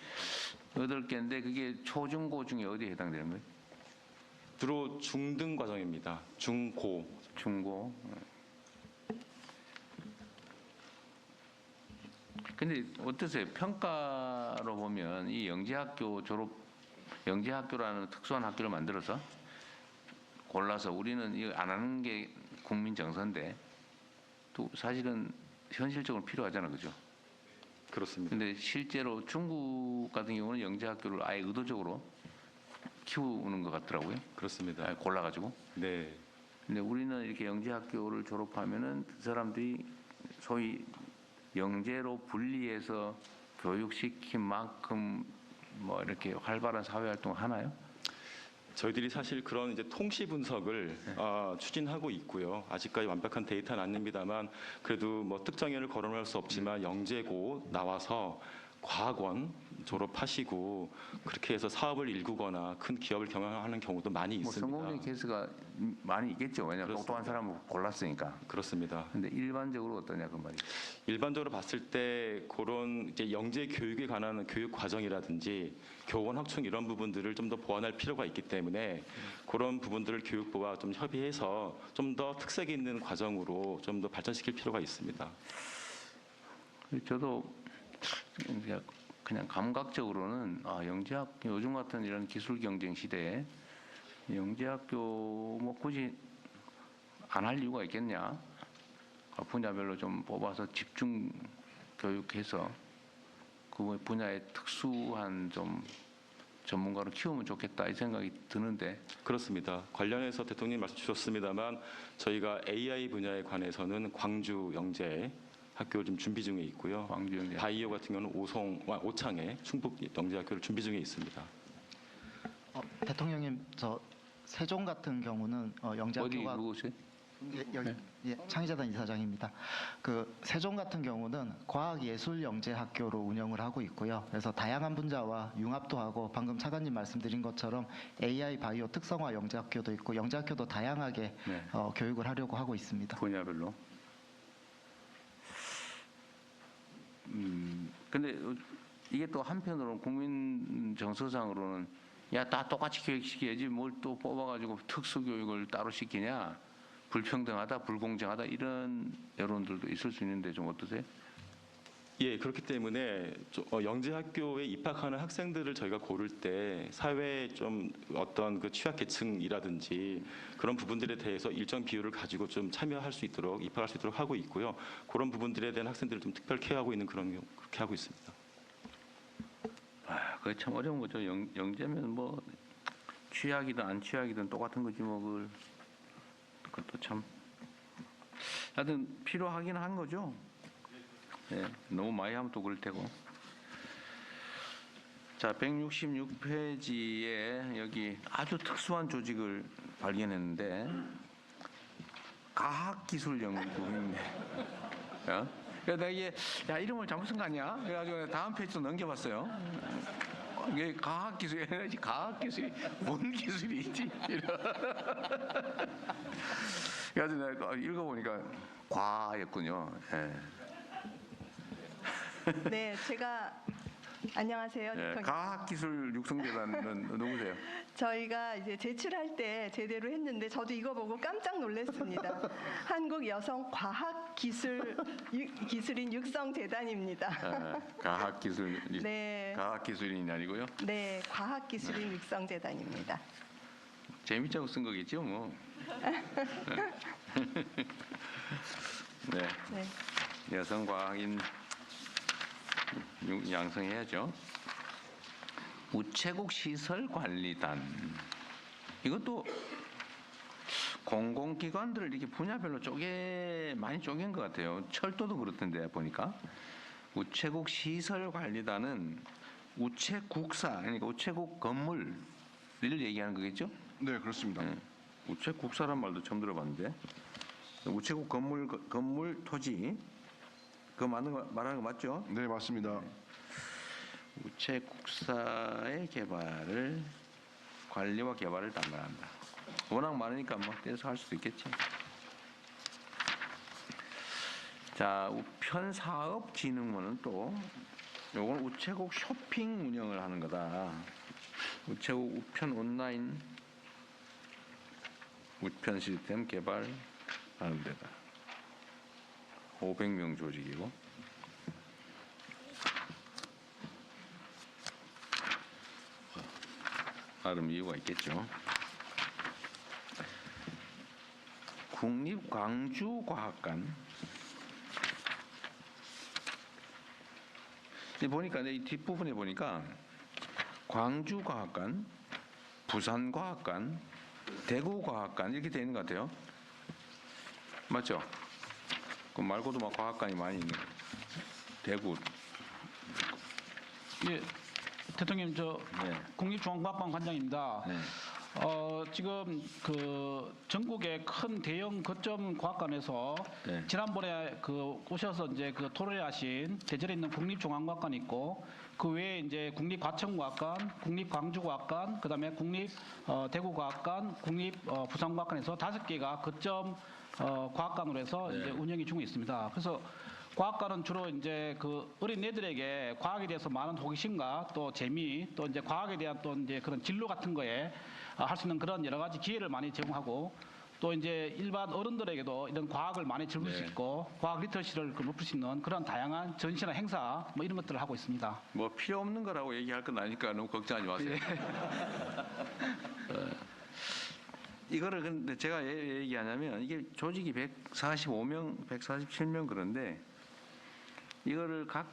8개인데 그게 초중고 중에 어디에 해당되는 거예요? 주로 중등 과정입니다. 중고. 중고. 근데 어떠세요? 평가로 보면 이 영재학교라는 특수한 학교를 만들어서 골라서 우리는 이거 안 하는 게 국민 정서인데 또 사실은 현실적으로 필요하잖아, 그죠? 그렇습니다. 근데 실제로 중국 같은 경우는 영재학교를 아예 의도적으로 키우는 것 같더라고요. 그렇습니다. 아예 골라가지고. 네. 근데 우리는 이렇게 영재학교를 졸업하면은 그 사람들이 소위 영재로 분리해서 교육시킨 만큼 뭐 이렇게 활발한 사회활동 하나요? 저희들이 사실 그런 이제 통시 분석을 추진하고 있고요. 아직까지 완벽한 데이터는 아닙니다만 그래도 뭐 특정인을 거론할 수 없지만 영재고 나와서 과학원 졸업하시고 그렇게 해서 사업을 일구거나 큰 기업을 경영하는 경우도 많이 뭐 있습니다. 성공의 케이스가 많이 있겠죠. 왜냐하면 똑똑한 사람을 골랐으니까. 그렇습니다. 근데 일반적으로 어떠냐 그 말이죠. 일반적으로 봤을 때 그런 이제 영재 교육에 관한 교육 과정이라든지 교원 확충 이런 부분들을 좀 더 보완할 필요가 있기 때문에 그런 부분들을 교육부와 좀 협의해서 좀 더 특색 있는 과정으로 좀 더 발전시킬 필요가 있습니다. 저도 그냥 감각적으로는 영재학교 요즘 같은 이런 기술 경쟁 시대에 영재학교 뭐 굳이 안 할 이유가 있겠냐? 분야별로 좀 뽑아서 집중 교육해서 그 분야의 특수한 좀 전문가로 키우면 좋겠다 이 생각이 드는데. 그렇습니다. 관련해서 대통령님 말씀 주셨습니다만 저희가 AI 분야에 관해서는 광주 영재 학교를 좀 준비 중에 있고요. 광주 영재. 바이오 같은 경우는 오창에 충북 영재학교를 준비 중에 있습니다. 대통령님, 저 세종 같은 경우는 영재학교가 어디 누구세요? 예, 창의재단 이사장입니다. 그 세종 같은 경우는 과학예술영재학교로 운영을 하고 있고요. 그래서 다양한 분야와 융합도 하고 방금 차관님 말씀드린 것처럼 AI 바이오 특성화 영재학교도 있고 영재학교도 다양하게 교육을 하려고 하고 있습니다. 분야별로. 근데 이게 또 한편으로는 국민 정서상으로는 야, 다 똑같이 교육시켜야지 뭘 또 뽑아가지고 특수교육을 따로 시키냐, 불평등하다, 불공정하다 이런 여론들도 있을 수 있는데 좀 어떠세요? 예, 그렇기 때문에 영재학교에 입학하는 학생들을 저희가 고를 때 사회의 좀 어떤 그 취약계층이라든지 그런 부분들에 대해서 일정 비율을 가지고 좀 참여할 수 있도록 입학할 수 있도록 하고 있고요. 그런 부분들에 대한 학생들을 좀 특별 케어하고 있는 그렇게 하고 있습니다. 그게 참 어려운 거죠. 영재면 뭐 취약이든 안 취약이든 똑같은 거지 뭐 그것도 참 하여튼 필요하긴 한 거죠. 네, 너무 많이 하면 또 그럴 테고. 자, 166페이지에 여기 아주 특수한 조직을 발견했는데 과학기술연구원인데. 그래서 이게 야 이름을 잘못 쓴 거 아니야? 그래가지고 다음 페이지도 넘겨봤어요. 이게 과학기술, 과학기술이 뭔 기술이 있지? 그래서 내가 읽어보니까 과였군요. 네. 네, 제가 안녕하세요. 네, 과학기술 육성재단은 누구세요? 저희가 이제 제출할 때 제대로 했는데 저도 이거 보고 깜짝 놀랐습니다. 한국 여성 과학기술인 육성재단입니다. 네. 과학기술인이 아니고요? 네, 과학기술인 육성재단입니다. 재밌자고 쓴 거겠죠, 뭐. 네. 네. 여성 과학인 양성해야죠. 우체국 시설관리단. 이것도 공공기관들을 이렇게 분야별로 많이 쪼갠 것 같아요. 철도도 그렇던데 보니까. 우체국 시설관리단은 우체국사, 그러니까 우체국 건물을 얘기하는 거겠죠? 네, 그렇습니다. 네. 우체국사란 말도 처음 들어봤는데. 우체국 건물 토지. 그거 말하는 거 맞죠? 네, 맞습니다. 우체국사의 개발을 관리와 개발을 담당한다. 워낙 많으니까 뭐 떼서 할 수도 있겠지. 자, 우편사업진흥원은 또 요건 우체국 쇼핑 운영을 하는 거다. 우체국 우편 온라인 우편 시스템 개발하는 데다. 500명 조직이고. 나름 이유가 있겠죠. 국립광주과학관. 보니까 이 뒷부분에 보니까 광주과학관, 부산과학관, 대구과학관 이렇게 되어 있는 것 같아요. 맞죠? 그 말고도 막 과학관이 많이 있는. 대구. 예, 대통령 국립중앙과학관 관장입니다. 네. 지금 그 전국의 큰 대형 거점 과학관에서 네. 지난번에 그 오셔서 이제 그 토론하신 대전에 있는 국립중앙과학관 있고 그 외에 이제 국립과천과학관, 국립광주과학관, 그다음에 국립 대구과학관, 국립 부산과학관에서 5개가 거점 과학관으로 해서 이제 운영이 중에 있습니다. 그래서 과학관은 주로 이제 그 어린애들에게 과학에 대해서 많은 호기심과 또 재미, 또 이제 과학에 대한 또 이제 그런 진로 같은 거에 할 수 있는 그런 여러 가지 기회를 많이 제공하고 또 이제 일반 어른들에게도 이런 과학을 많이 즐길 수 있고 과학 리터시를 높일 수 있는 그런 다양한 전시나 행사 뭐 이런 것들을 하고 있습니다. 뭐 필요 없는 거라고 얘기할 건 아니니까 너무 걱정하지 마세요. 이거를 근데 제가 왜 얘기하냐면 이게 조직이 145명, 147명 그런데 이거를 각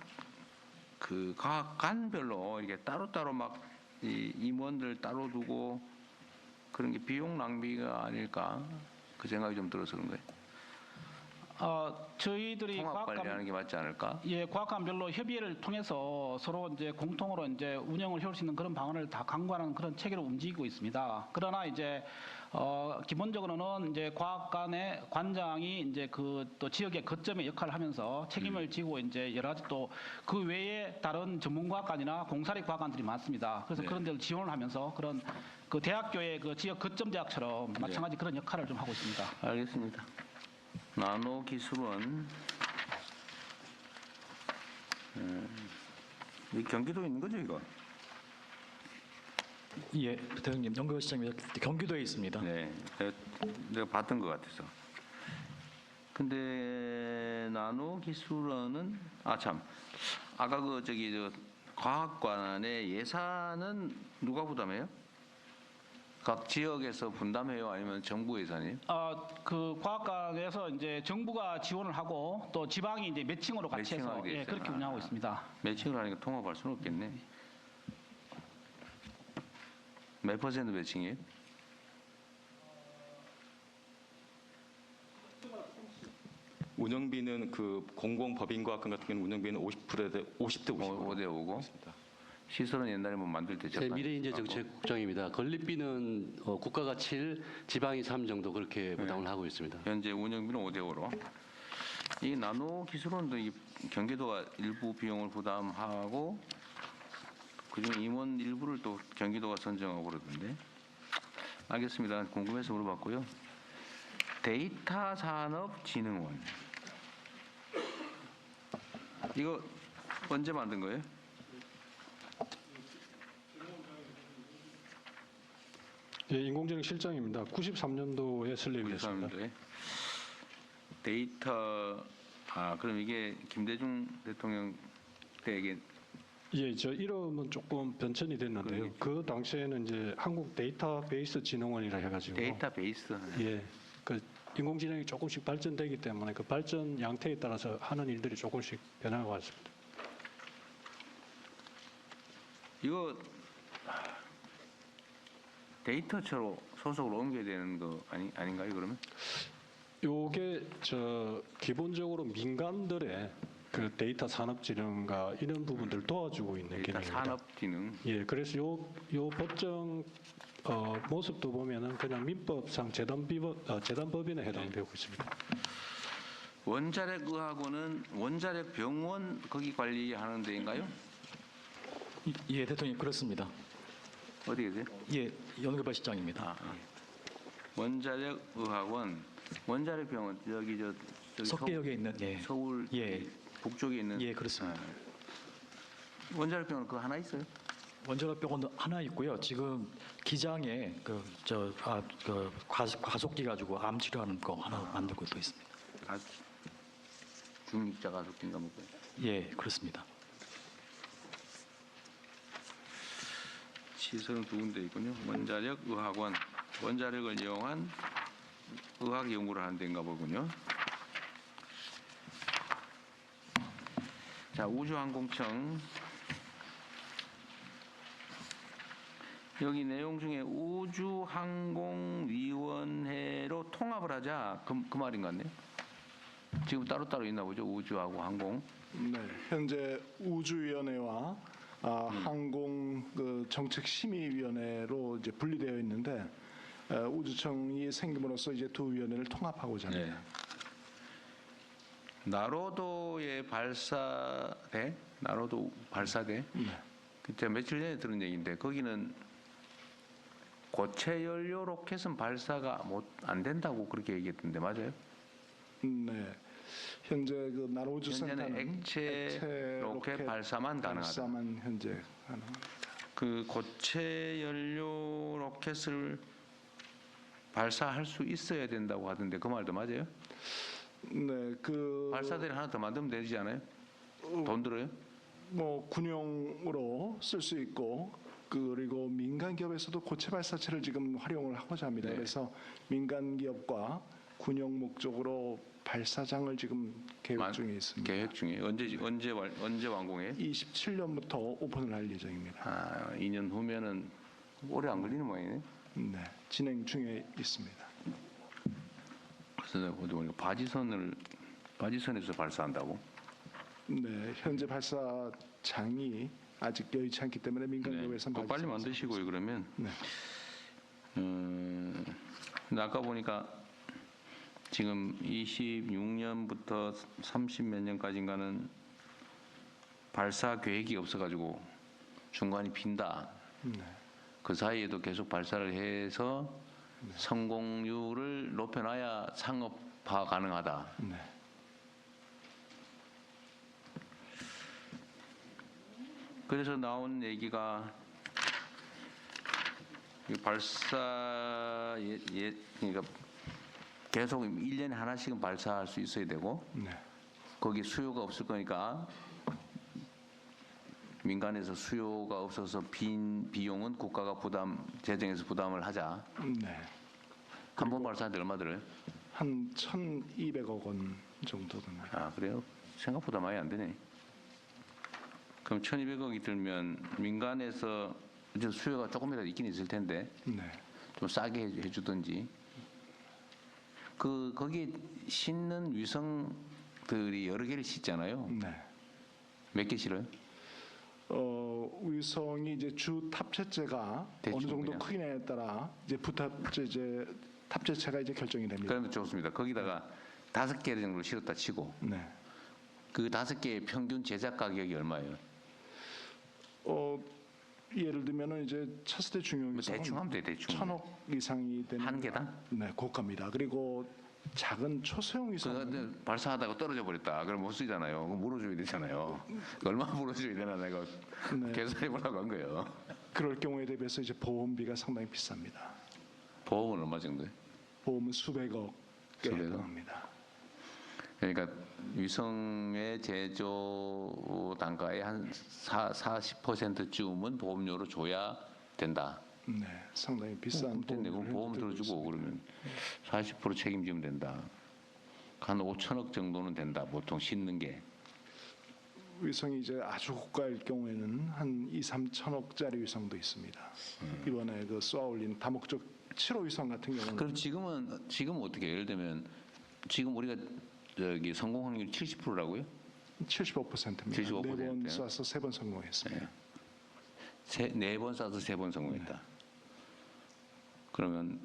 그 과학관별로 이게 따로따로 막 이 임원들 따로 두고 그런 게 비용 낭비가 아닐까 그 생각이 좀 들어서 그런 거예요. 저희들이 통합 관리하는 게 맞지 않을까? 예, 과학관별로 협의를 통해서 서로 이제 공통으로 이제 운영을 해올 수 있는 그런 방안을 다 강구하는 그런 체계로 움직이고 있습니다. 그러나 이제 기본적으로는 이제 과학관의 관장이 이제 그 또 지역의 거점의 역할을 하면서 책임을 지고 이제 여러 가지 또 그 외에 다른 전문과학관이나 공사리 과학관들이 많습니다. 그래서 그런 데를 지원을 하면서 그런 그 대학교의 그 지역 거점 대학처럼 마찬가지 그런 역할을 좀 하고 있습니다. 알겠습니다. 나노 기술은 이 경기도에 있는 거죠, 이거? 예, 대통령 연구시장입니다. 경기도에 있습니다. 네, 내가 봤던 것 같아서. 근데 나노 기술원은 아까 그 저기 저 과학관의 예산은 누가 부담해요? 각 지역에서 분담해요, 아니면 정부 예산이에요? 그 과학관에서 이제 정부가 지원을 하고 또 지방이 이제 매칭으로 같이 해서 예, 그렇게 운영하고 있습니다. 매칭을 하니까 통합할 수는 없겠네. 몇 퍼센트 매칭이에요? 운영비는 그 공공법인과학관 같은 경우는 운영비는 50%대 50대 5대 5고 시설은 옛날에 뭐 만들 때 네, 미래인재정책국장입니다. 건립비는 국가가 7, 지방이 3 정도 그렇게 부담을 하고 있습니다. 현재 운영비는 5대 5로. 이 나노 기술원도 이 경기도가 일부 비용을 부담하고 그중 임원 일부를 또 경기도가 선정하고 그러던데. 알겠습니다. 궁금해서 물어봤고요. 데이터산업진흥원. 이거 언제 만든 거예요? 예, 인공지능 실장입니다. 93년도에 설립됐습니다. 93년도에 데이터 그럼 이게 김대중 대통령 때에게 예, 저 이름은 조금 변천이 됐는데요. 그 당시에는 이제 한국 데이터베이스 진흥원이라 해가지고 데이터베이스. 예, 그 인공지능이 조금씩 발전되기 때문에 그 발전 양태에 따라서 하는 일들이 조금씩 변화가 왔습니다. 이거 데이터처로 소속으로 옮겨야 되는 거 아닌가요, 그러면? 요게 저 기본적으로 민간들의 그 데이터 산업진흥과 이런 부분들 도와주고 있는 데이터 기능입니다. 산업진흥. 예, 그래서 요 법정 모습도 보면은 그냥 민법상 재단법인에 해당되고 있습니다. 원자력 의학원은 원자력 병원 거기 관리하는 데인가요? 예, 대통령 그렇습니다. 어디 계세요? 예, 연구개발 실장입니다. 원자력 의학원, 원자력 병원 저기 석계역에 있는 예. 서울 북쪽에 있는 예, 그렇습니다. 원자력 병원 그거 하나 있어요? 원자력 병원 하나 있고요. 지금 기장에 가속기 가지고 암 치료하는 거 하나 만들고 또 있습니다. 중립자 가속기인가 뭐. 예, 그렇습니다. 시설은 두 군데 있군요. 원자력 의학원, 원자력을 이용한 의학 연구를 하는 데인가 보군요. 자, 우주항공청. 여기 내용 중에 우주항공위원회로 통합을 하자 그 말인 것 같네요. 지금 따로따로 있나 보죠, 우주하고 항공. 네, 현재 우주위원회와 항공 정책심의위원회로 이제 분리되어 있는데 우주청이 생김으로써 이제 두 위원회를 통합하고자 합니다. 네. 나로도의 발사대, 그때 며칠 전에 들은 얘기인데 거기는 고체 연료 로켓은 발사가 안 된다고 그렇게 얘기했던데 맞아요? 네. 현재 그 나로우주센터는 액체 로켓 발사만 가능하다. 발사만 현재 가능합니다. 그 고체 연료 로켓을 발사할 수 있어야 된다고 하던데 그 말도 맞아요? 네, 그 발사대를 하나 더 만들면 되지 않아요? 돈 들어요? 뭐 군용으로 쓸 수 있고 그리고 민간 기업에서도 고체 발사체를 지금 활용을 하고자 합니다. 그래서 민간 기업과 군용 목적으로 발사장을 지금 계획 중에 있습니다. 계획 중에 언제 완공해? 27년부터 오픈을 할 예정입니다. 2년 후면은 오래 안 걸리는 모양이네. 네, 진행 중에 있습니다. 그래서 보니까 바지선에서 발사한다고? 네, 현재 발사장이 아직 여의치 않기 때문에 민간 기업에서는 그거 빨리 만드시고요. 그러면. 네. 근데 아까 보니까 지금 26년부터 30몇 년까지인가는 발사 계획이 없어가지고 중간이 빈다. 네. 그 사이에도 계속 발사를 해서 성공률을 높여놔야 상업화 가능하다. 네. 그래서 나온 얘기가 발사 그러니까 계속 1년에 하나씩은 발사할 수 있어야 되고 거기 수요가 없을 거니까 민간에서 수요가 없어서 빈 비용은 국가가 재정에서 부담을 하자. 네. 한 번 발사하는데 얼마 들어요? 한 1,200억 원 정도 듭니다. 아, 그래요? 생각보다 많이 안 되네. 그럼 1,200억이 들면 민간에서 이제 수요가 조금이라도 있긴 있을 텐데 좀 싸게 해주든지. 거기에 싣는 위성들이 여러 개를 싣잖아요. 몇 개 실어요? 위성이 이제 주 탑재체가 어느 정도 크기냐에 따라 이제 탑재체가 이제 결정이 됩니다. 그러면 좋습니다. 거기다가 5개 정도 실었다 치고 그 5개의 평균 제작 가격이 얼마예요? 예를 들면은 이제 차세대 중형 위성은 대충 하면 돼, 대충. 1,000억 이상이 되는 한 개당? 네, 고가입니다. 그리고 작은 초소형 위성 발사하다가 떨어져 버렸다. 그럼 못 쓰잖아요. 그럼 물어줘야 되잖아요. 얼마 물어줘야 되나 내가 계산해 보려고 한 거예요. 그럴 경우에 대비해서 이제 보험비가 상당히 비쌉니다. 보험은 얼마 정도예요? 보험은 수백억에 해당합니다. 그러니까 위성의 제조 단가의 한 40%쯤은 보험료로 줘야 된다. 네, 상당히 비싼 보험 들어주고 그러면 40% 책임지면 된다. 한 5천억 정도는 된다. 보통 싣는 게. 위성이 이제 아주 고가일 경우에는 한 2, 3천억짜리 위성도 있습니다. 이번에 그 쏘아올린 다목적 7호 위성 같은 경우는 그럼 지금 어떻게 예를 들면 지금 우리가 저기 성공 확률이 70%라고요? 75%입니다. 75%. 4번 쏴서 3번 성공했습니다. 4번 쏴서 3번 성공했다. 그러면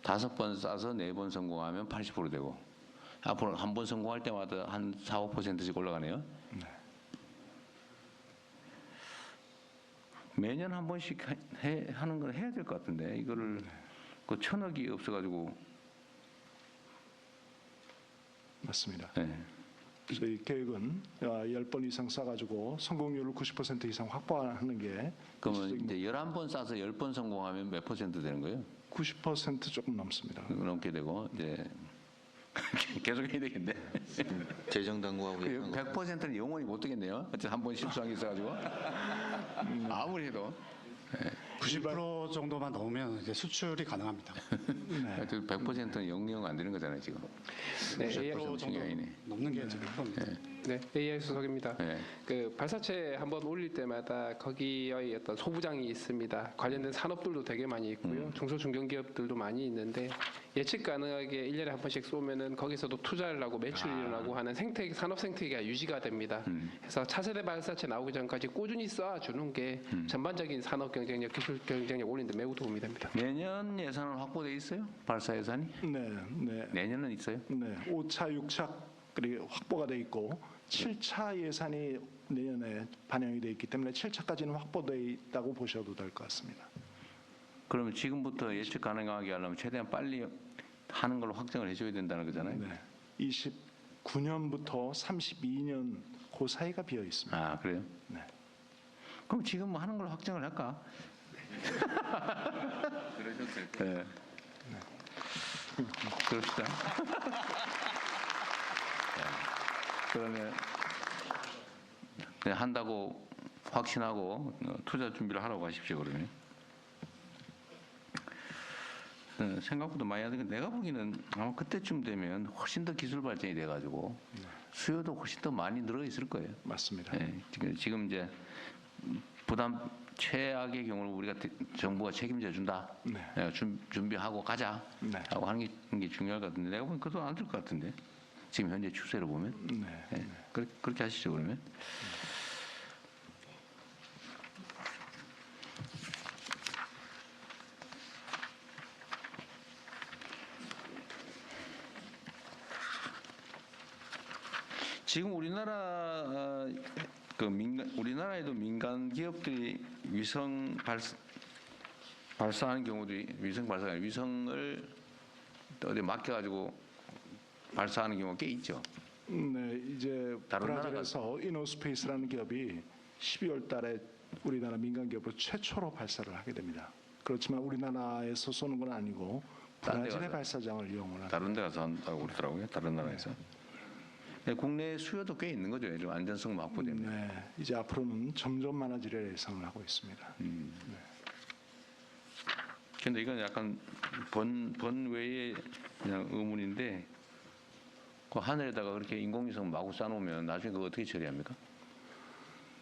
5번 쏴서 4번 성공하면 80% 되고 앞으로 한 번 성공할 때마다 한 4, 5%씩 올라가네요. 매년 한 번씩 하는 건 해야 될 것 같은데 이거를 그 1,000억이 없어가지고. 맞습니다. 네. 저희 계획은 10번 이상 쏴가지고 성공률을 90% 이상 확보하는 게 그러면 이제 11번 쏴서 10번 성공하면 몇 퍼센트 되는 거예요? 90% 조금 넘습니다. 넘게 되고 이제 계속 해야 되겠네. 재정당국하고 100%는 영원히 못 되겠네요. 어쨌든 한 번 실수한 게 있어가지고 아무리 해도 90% 정도만 넣으면 이제 수출이 가능합니다. 네. 100%는 영영 안 되는 거잖아요 지금. 네, 90% 중요하네. 넘는 게 지금 겁니다. 네, AI 수석입니다. 네. 그 발사체 한번 올릴 때마다 거기의 어떤 소부장이 있습니다. 관련된 산업들도 되게 많이 있고요. 중소중견기업들도 많이 있는데 예측 가능하게 1년에 한 번씩 쏘면은 거기서도 투자를 하고 매출이 일어나고 하는 생태계, 산업 생태계가 유지가 됩니다. 그래서 차세대 발사체 나오기 전까지 꾸준히 쏴주는 게 전반적인 산업 경쟁력, 기술 경쟁력 올리는 데 매우 도움이 됩니다. 내년 예산은 확보돼 있어요? 발사 예산이? 네. 내년은 있어요? 네. 5차, 6차 그리고 확보가 돼 있고 7차 예산이 내년에 반영이 돼 있기 때문에 7차까지는 확보돼 있다고 보셔도 될 것 같습니다. 그러면 지금부터 예측 가능하게 하려면 최대한 빨리 하는 걸로 확정을 해줘야 된다는 거잖아요. 네. 29년부터 32년 그 사이가 비어 있습니다. 아 그래요? 네. 그럼 지금 뭐 하는 걸로 확정을 할까? 그러셨을 때. 네. 그럽시다. 그러면 한다고 확신하고 투자 준비를 하라고 하십시오. 그러면 생각보다 많이 하는데 내가 보기에는 아마 그때쯤 되면 훨씬 더 기술 발전이 돼가지고 수요도 훨씬 더 많이 늘어 있을 거예요. 맞습니다. 네, 지금 이제 부담 최악의 경우를 우리가 정부가 책임져 준다. 네. 준비하고 가자. 네. 하고 하는 게 중요할 것 같은데 내가 보기엔 그것도 안 될 것 같은데 지금 현재 추세로 보면 네. 그렇게 하시죠 그러면. 지금 우리나라 우리나라에도 민간 기업들이 위성 발사하는 경우도 위성을 어디 맡겨가지고 발사하는 경우가 꽤 있죠. 네, 이제 브라질에서 이노스페이스라는 기업이 12월 달에 우리나라 민간 기업으로 최초로 발사를 하게 됩니다. 그렇지만 우리나라에서 쏘는 건 아니고 브라질의 발사장을 이용을 합니다. 다른 데 가서 한다고 그러더라고요. 다른 나라에서. 네, 국내 수요도 꽤 있는 거죠. 좀 안전성 확보되면. 네, 이제 앞으로는 점점 많아질 예상을 하고 있습니다. 그런데 이건 약간 번외의 그냥 의문인데 그 하늘에다가 그렇게 인공위성 마구 쏴놓으면 나중에 그거 어떻게 처리합니까?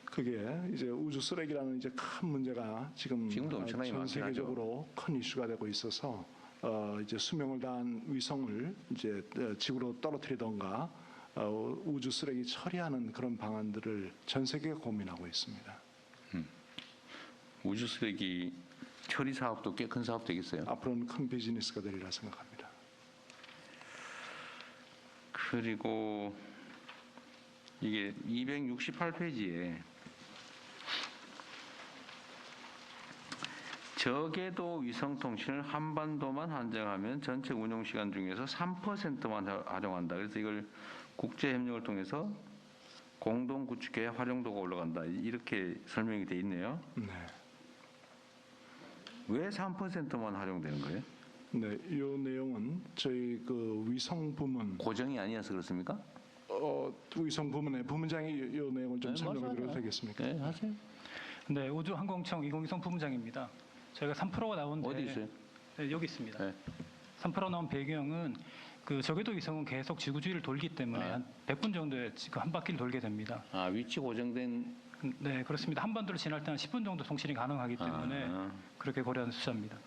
그게 이제 우주 쓰레기라는 이제 큰 문제가 지금도 엄청나게 전 많긴 세계적으로 큰 이슈가 되고 있어서 이제 수명을 다한 위성을 이제 지구로 떨어뜨리던가 우주 쓰레기 처리하는 그런 방안들을 전 세계가 고민하고 있습니다. 우주 쓰레기 처리 사업도 꽤 큰 사업 되겠어요? 앞으로는 큰 비즈니스가 되리라 생각합니다. 그리고 이게 268페이지에 저궤도 위성통신을 한반도만 한정하면 전체 운용시간 중에서 3%만 활용한다. 그래서 이걸 국제협력을 통해서 공동 구축해 활용도가 올라간다. 이렇게 설명이 돼 있네요. 네. 왜 3%만 활용되는 거예요? 네, 이 내용은 저희 그 위성 부문 고정이 아니어서 그렇습니까? 위성 부문의 부문장이 이 내용을 좀 설명해 드려도 되겠습니까? 네, 하세요. 네, 우주항공청 인공위성 부문장입니다. 저희가 3%가 나온데 어디 있어요? 네, 여기 있습니다. 네. 3% 나온 배경은 그 저궤도 위성은 계속 지구 주위를 돌기 때문에 한 100분 정도에 한 바퀴를 돌게 됩니다. 아, 위치 고정된. 네, 그렇습니다. 한반도를 지날 때는 10분 정도 통신이 가능하기 때문에 그렇게 고려한 숫자입니다.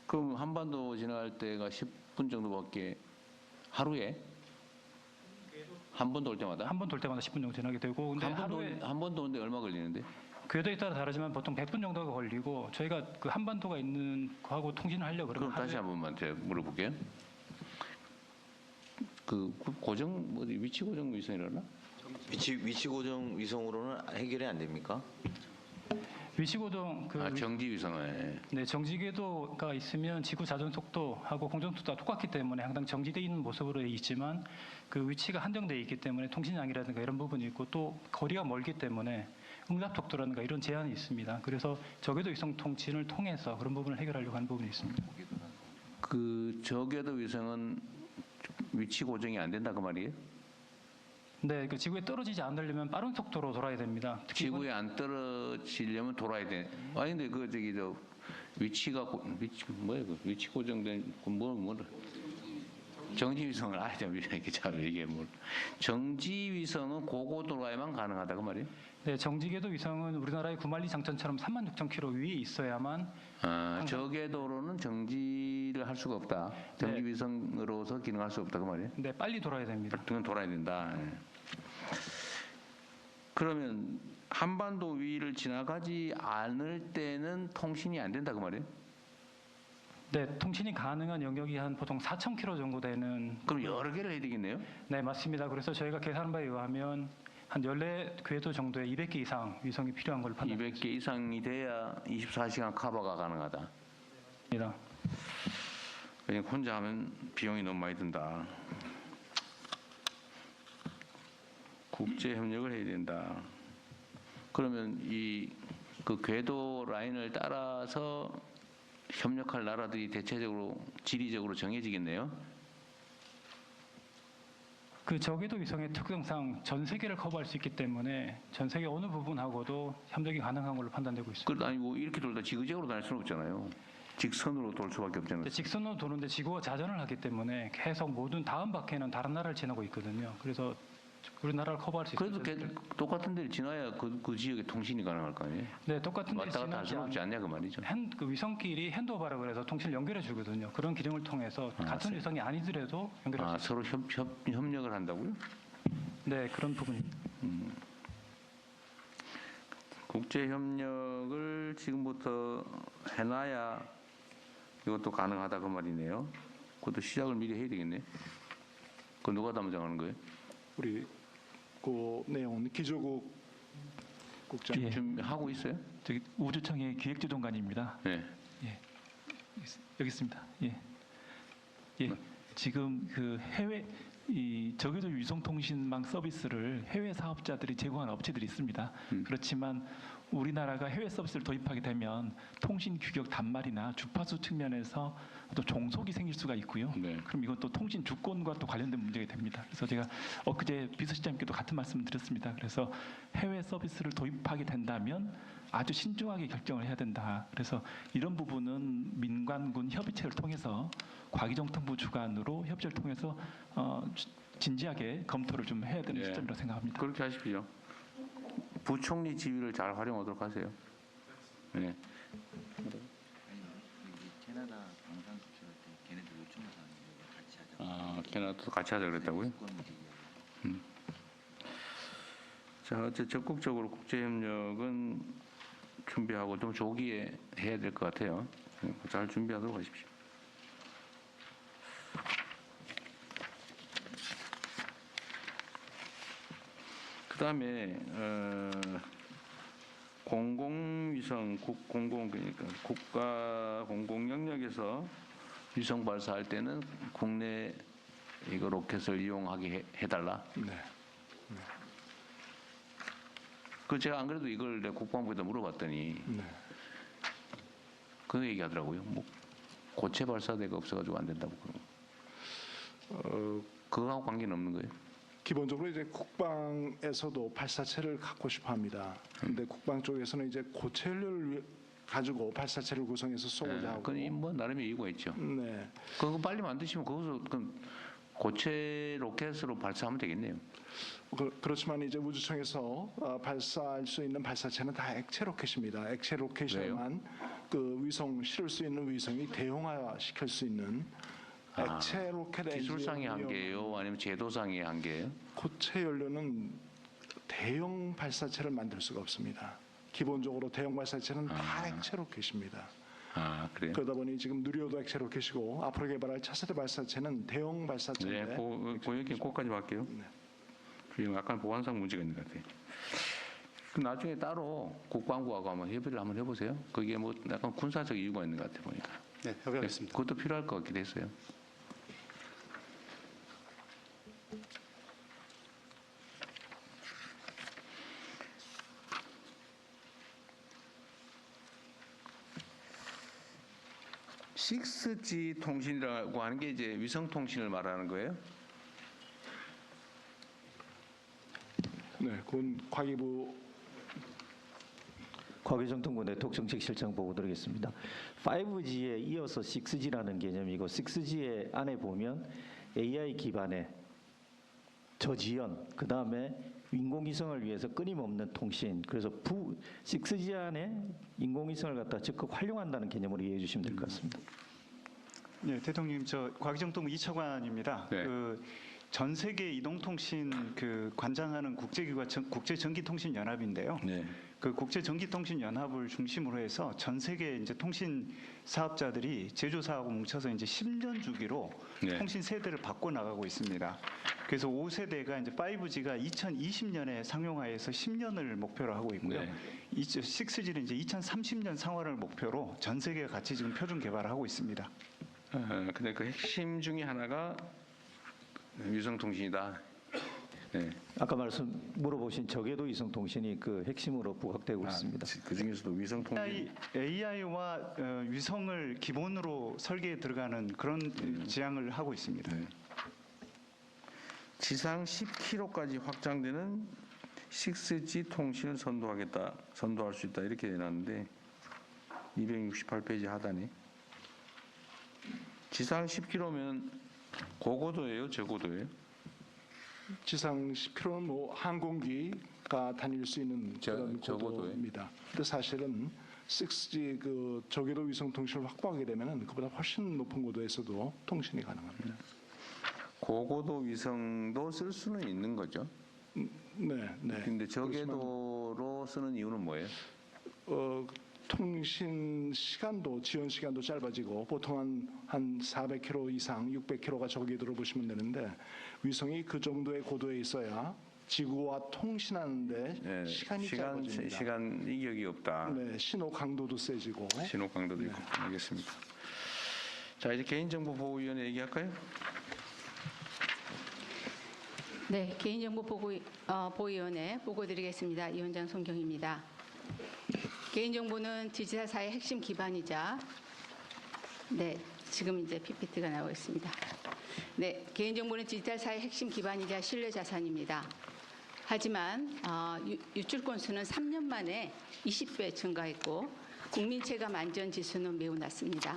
그럼 한반도 지나갈 때가 10분 정도밖에 하루에? 한 번 돌 때마다? 한 번 돌 때마다 10분 정도 지나게 되고 근데 한 번 도는데 얼마 걸리는데? 궤도에 따라 다르지만 보통 100분 정도가 걸리고 저희가 그 한반도가 있는 거하고 통신을 하려고 그러면 그럼 다시 한 번만 제가 물어볼게요. 그 고정 위치 고정 위성이라나? 위치 고정 위성으로는 해결이 안 됩니까? 위치고정 정지 위성을. 네, 정지 궤도가 있으면 지구 자전 속도하고 공전 속도가 똑같기 때문에 항상 정지되어 있는 모습으로 있지만 그 위치가 한정되어 있기 때문에 통신량이라든가 이런 부분이 있고 또 거리가 멀기 때문에 응답 속도라든가 이런 제한이 있습니다. 그래서 저궤도 위성 통신을 통해서 그런 부분을 해결하려고 하는 부분이 있습니다. 그 저궤도 위성은 위치 고정이 안 된다 그 말이에요? 네, 그 지구에 떨어지지 않으려면 빠른 속도로 돌아야 됩니다. 지구에 안 떨어지려면 돌아야 돼. 아니 근데 그 저기 저 위치가 뭐야 그 위치 고정된 뭐를 정지 위성을 좀 이렇게 잘 이게 뭐 정지 위성은 고고 돌아야만 가능하다 그 말이에요? 네, 정지궤도 위성은 우리나라의 구만리 장천처럼 36,000km 위에 있어야만. 저궤도로는 정지를 할 수가 없다. 정지 위성으로서 기능할 수 없다 그 말이에요? 네, 빨리 돌아야 됩니다. 그건 돌아야 된다. 그러면 한반도 위를 지나가지 않을 때는 통신이 안 된다 그 말이에요? 네, 통신이 가능한 영역이 한 보통 4,000km 정도 되는. 그럼 여러 개를 해야 되겠네요? 네, 맞습니다. 그래서 저희가 계산한 바에 의하면 한 14궤도 정도의 200개 이상 위성이 필요한 걸로 판단합니다. 200개 이상이 돼야 24시간 커버가 가능하다. 입니다. 그냥 혼자 하면 비용이 너무 많이 든다. 국제 협력을 해야 된다. 그러면 이 그 궤도 라인을 따라서 협력할 나라들이 대체적으로 지리적으로 정해지겠네요. 그 저궤도 위성의 특성상 전 세계를 커버할 수 있기 때문에 전 세계 어느 부분하고도 협력이 가능한 걸로 판단되고 있습니다. 그래도 아니고 이렇게 돌다 지그재그로 다닐 수는 없잖아요. 직선으로 돌 수밖에 없잖아요. 직선으로 도는데 지구가 자전을 하기 때문에 계속 모든 다음 바퀴는 다른 나라를 지나고 있거든요. 그래서 우리나라를 커버할 수 있어요. 그래도 똑같은 데를 지나야 그 지역에 통신이 가능할 거 아니에요? 네, 똑같은 데를 왔다 갔다 할 수는 없지 않냐 그 말이죠. 그 위성끼리 핸드오버라 그래서 통신을 연결해 주거든요. 그런 기능을 통해서 같은 위성이 아니더라도 연결할 수 서로 협력을 한다고요? 네, 그런 부분입니다. 국제 협력을 지금부터 해놔야 이것도 가능하다 그 말이네요. 그것도 시작을 미리 해야 되겠네. 그거 누가 담당하는 거예요? 우리 그 내용은 기조국 국장 준비하고 있어요? 저기 우주청의 기획조정관입니다. 네. 예. 여기 있습니다. 예. 예. 지금 그 해외 이 저궤도 위성통신망 서비스를 해외 사업자들이 제공하는 업체들이 있습니다. 그렇지만 우리나라가 해외 서비스를 도입하게 되면 통신 규격 단말이나 주파수 측면에서 또 종속이 생길 수가 있고요. 그럼 이건 또 통신 주권과 또 관련된 문제가 됩니다. 그래서 제가 엊그제 비서실장님께도 같은 말씀을 드렸습니다. 그래서 해외 서비스를 도입하게 된다면 아주 신중하게 결정을 해야 된다. 그래서 이런 부분은 민관군 협의체를 통해서 과기정통부 주관으로 협의체를 통해서 진지하게 검토를 좀 해야 되는 시점이라고 생각합니다. 그렇게 하십시오. 부총리 지위를 잘 활용하도록 하세요. 네. 캐나다 방산 수출할 때 걔네들 요청해서 같이 하자. 캐나다도 같이 하자 그랬다고요? 자, 어째 적극적으로 국제협력은 준비하고 좀 조기에 해야 될 것 같아요. 잘 준비하도록 하십시오. 그다음에 공공위성 그러니까 국가 공공 영역에서 위성 발사할 때는 국내 이거 로켓을 이용하게 해달라. 네. 그 제가 안 그래도 이걸 내 국방부에다 물어봤더니 그 얘기하더라고요. 뭐 고체 발사대가 없어가지고 안 된다고 그러고. 그거하고 관계는 없는 거예요? 기본적으로 이제 국방에서도 발사체를 갖고 싶어합니다. 근데 국방 쪽에서는 이제 고체 연료를 가지고 발사체를 구성해서 쏘고자 하고. 그건 뭐 나름의 이유가 있죠. 네. 그거 빨리 만드시면 거기서 고체 로켓으로 발사하면 되겠네요. 그렇지만 이제 우주청에서 발사할 수 있는 발사체는 다 액체 로켓입니다. 액체 로켓에만 그 위성 실을 수 있는 위성이 대형화 시킬 수 있는 액체 로켓 기술상의 한계예요, 아니면 제도상의 한계예요? 고체 연료는 대형 발사체를 만들 수가 없습니다. 기본적으로 대형 발사체는 다 액체 로켓입니다. 그래요? 그러다 보니 지금 누리호도 액체 로켓이고 앞으로 개발할 차세대 발사체는 대형 발사체인데. 네, 고여기 꼭까지 할게요. 지금 약간 보안상 문제가 있는 것 같아요. 그 나중에 따로 국방부하고 한번 협의를 한번 해보세요. 그게 뭐 약간 군사적 이유가 있는 것 같아 보니까. 네, 협의하겠습니다. 그것도 필요할 것 같기도 했어요. (6G) 통신이라고 하는 게 이제 위성 통신을 말하는 거예요? 네, 그건 과기부 과기정통부 네트워크정책실장 보고 드리겠습니다. 5G에 이어서 6G라는 개념이고 6G의 안에 보면 AI 기반의 저지연, 그 다음에 인공위성을 위해서 끊임없는 통신, 그래서 6G 안에 인공위성을 갖다 적극 활용한다는 개념으로 이해해 주시면 될 것 같습니다. 네, 대통령님, 저 과기정통부 이차관입니다. 네. 전 세계 이동통신 관장하는 국제기구가 국제전기통신연합인데요. 네. 그 국제전기통신연합을 중심으로 해서 전 세계 이제 통신 사업자들이 제조사하고 뭉쳐서 이제 10년 주기로 네. 통신 세대를 바꿔 나가고 있습니다. 그래서 5세대가 이제 5G가 2020년에 상용화해서 10년을 목표로 하고 있고요. 네. 6G는 이제 2030년 상화를 목표로 전 세계가 같이 지금 표준 개발을 하고 있습니다. 근데 그 핵심 중에 하나가 위성통신이다. 네. 아까 물어보신 저궤도 위성통신이 그 핵심으로 부각되고 있습니다. 그 중에서도 위성통신. AI와 위성을 기본으로 설계에 들어가는 그런 지향을 하고 있습니다. 네. 지상 10km까지 확장되는 6G 통신을 선도할 수 있다 이렇게 해놨는데 268페이지 하단에 지상 10km면 고고도예요, 저고도예요? 지상 10km는 뭐 항공기가 다닐 수 있는 그런 고도입니다. 근데 사실은 6G 그 저궤도 위성 통신을 확보하게 되면은 그보다 훨씬 높은 고도에서도 통신이 가능합니다. 고고도 위성도 쓸 수는 있는 거죠? 네, 네. 근데 저궤도로 쓰는 이유는 뭐예요? 통신 시간도 지연 시간도 짧아지고 보통 한 400km 이상, 600km가 저궤도로 보시면 되는데 위성이 그 정도의 고도에 있어야 지구와 통신하는데 네, 시간이 짧아집니다. 시간 이격이 없다. 네, 신호 강도도 세지고. 신호 강도도 있고. 알겠습니다. 자, 이제 개인정보보호위원회 얘기할까요? 네, 개인정보보호위원회 보고 드리겠습니다. 위원장 손경입니다. 개인정보는 디지털사의 핵심 기반이자 지금 이제 PPT가 나오고 있습니다. 네, 개인정보는 디지털사의 핵심 기반이자 신뢰 자산입니다. 하지만 유출 건수는 3년 만에 20배 증가했고 국민 체감 안전 지수는 매우 낮습니다.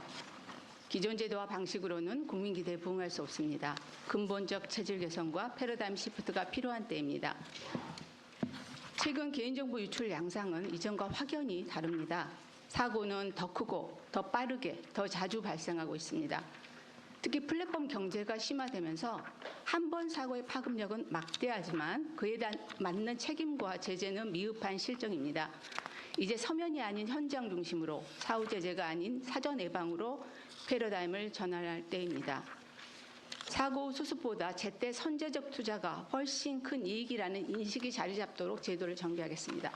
기존 제도와 방식으로는 국민 기대에 부응할 수 없습니다. 근본적 체질 개선과 패러다임 시프트가 필요한 때입니다. 최근 개인정보 유출 양상은 이전과 확연히 다릅니다. 사고는 더 크고 더 빠르게 더 자주 발생하고 있습니다. 특히 플랫폼 경제가 심화되면서 한 번 사고의 파급력은 막대하지만 그에 맞는 책임과 제재는 미흡한 실정입니다. 이제 서면이 아닌 현장 중심으로 사후 제재가 아닌 사전 예방으로 패러다임을 전환할 때입니다. 사고 수습보다 제때 선제적 투자가 훨씬 큰 이익이라는 인식이 자리 잡도록 제도를 정비하겠습니다.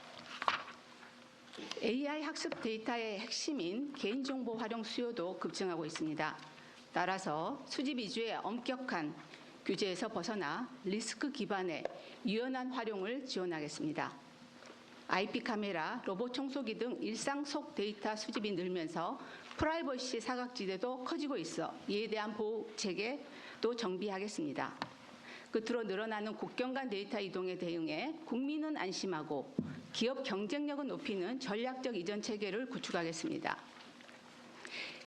AI 학습 데이터의 핵심인 개인정보 활용 수요도 급증하고 있습니다. 따라서 수집 위주의 엄격한 규제에서 벗어나 리스크 기반의 유연한 활용을 지원하겠습니다. IP 카메라, 로봇 청소기 등 일상 속 데이터 수집이 늘면서 프라이버시 사각지대도 커지고 있어 이에 대한 보호 체계도 정비하겠습니다. 끝으로 늘어나는 국경 간 데이터 이동에 대응해 국민은 안심하고 기업 경쟁력을 높이는 전략적 이전 체계를 구축하겠습니다.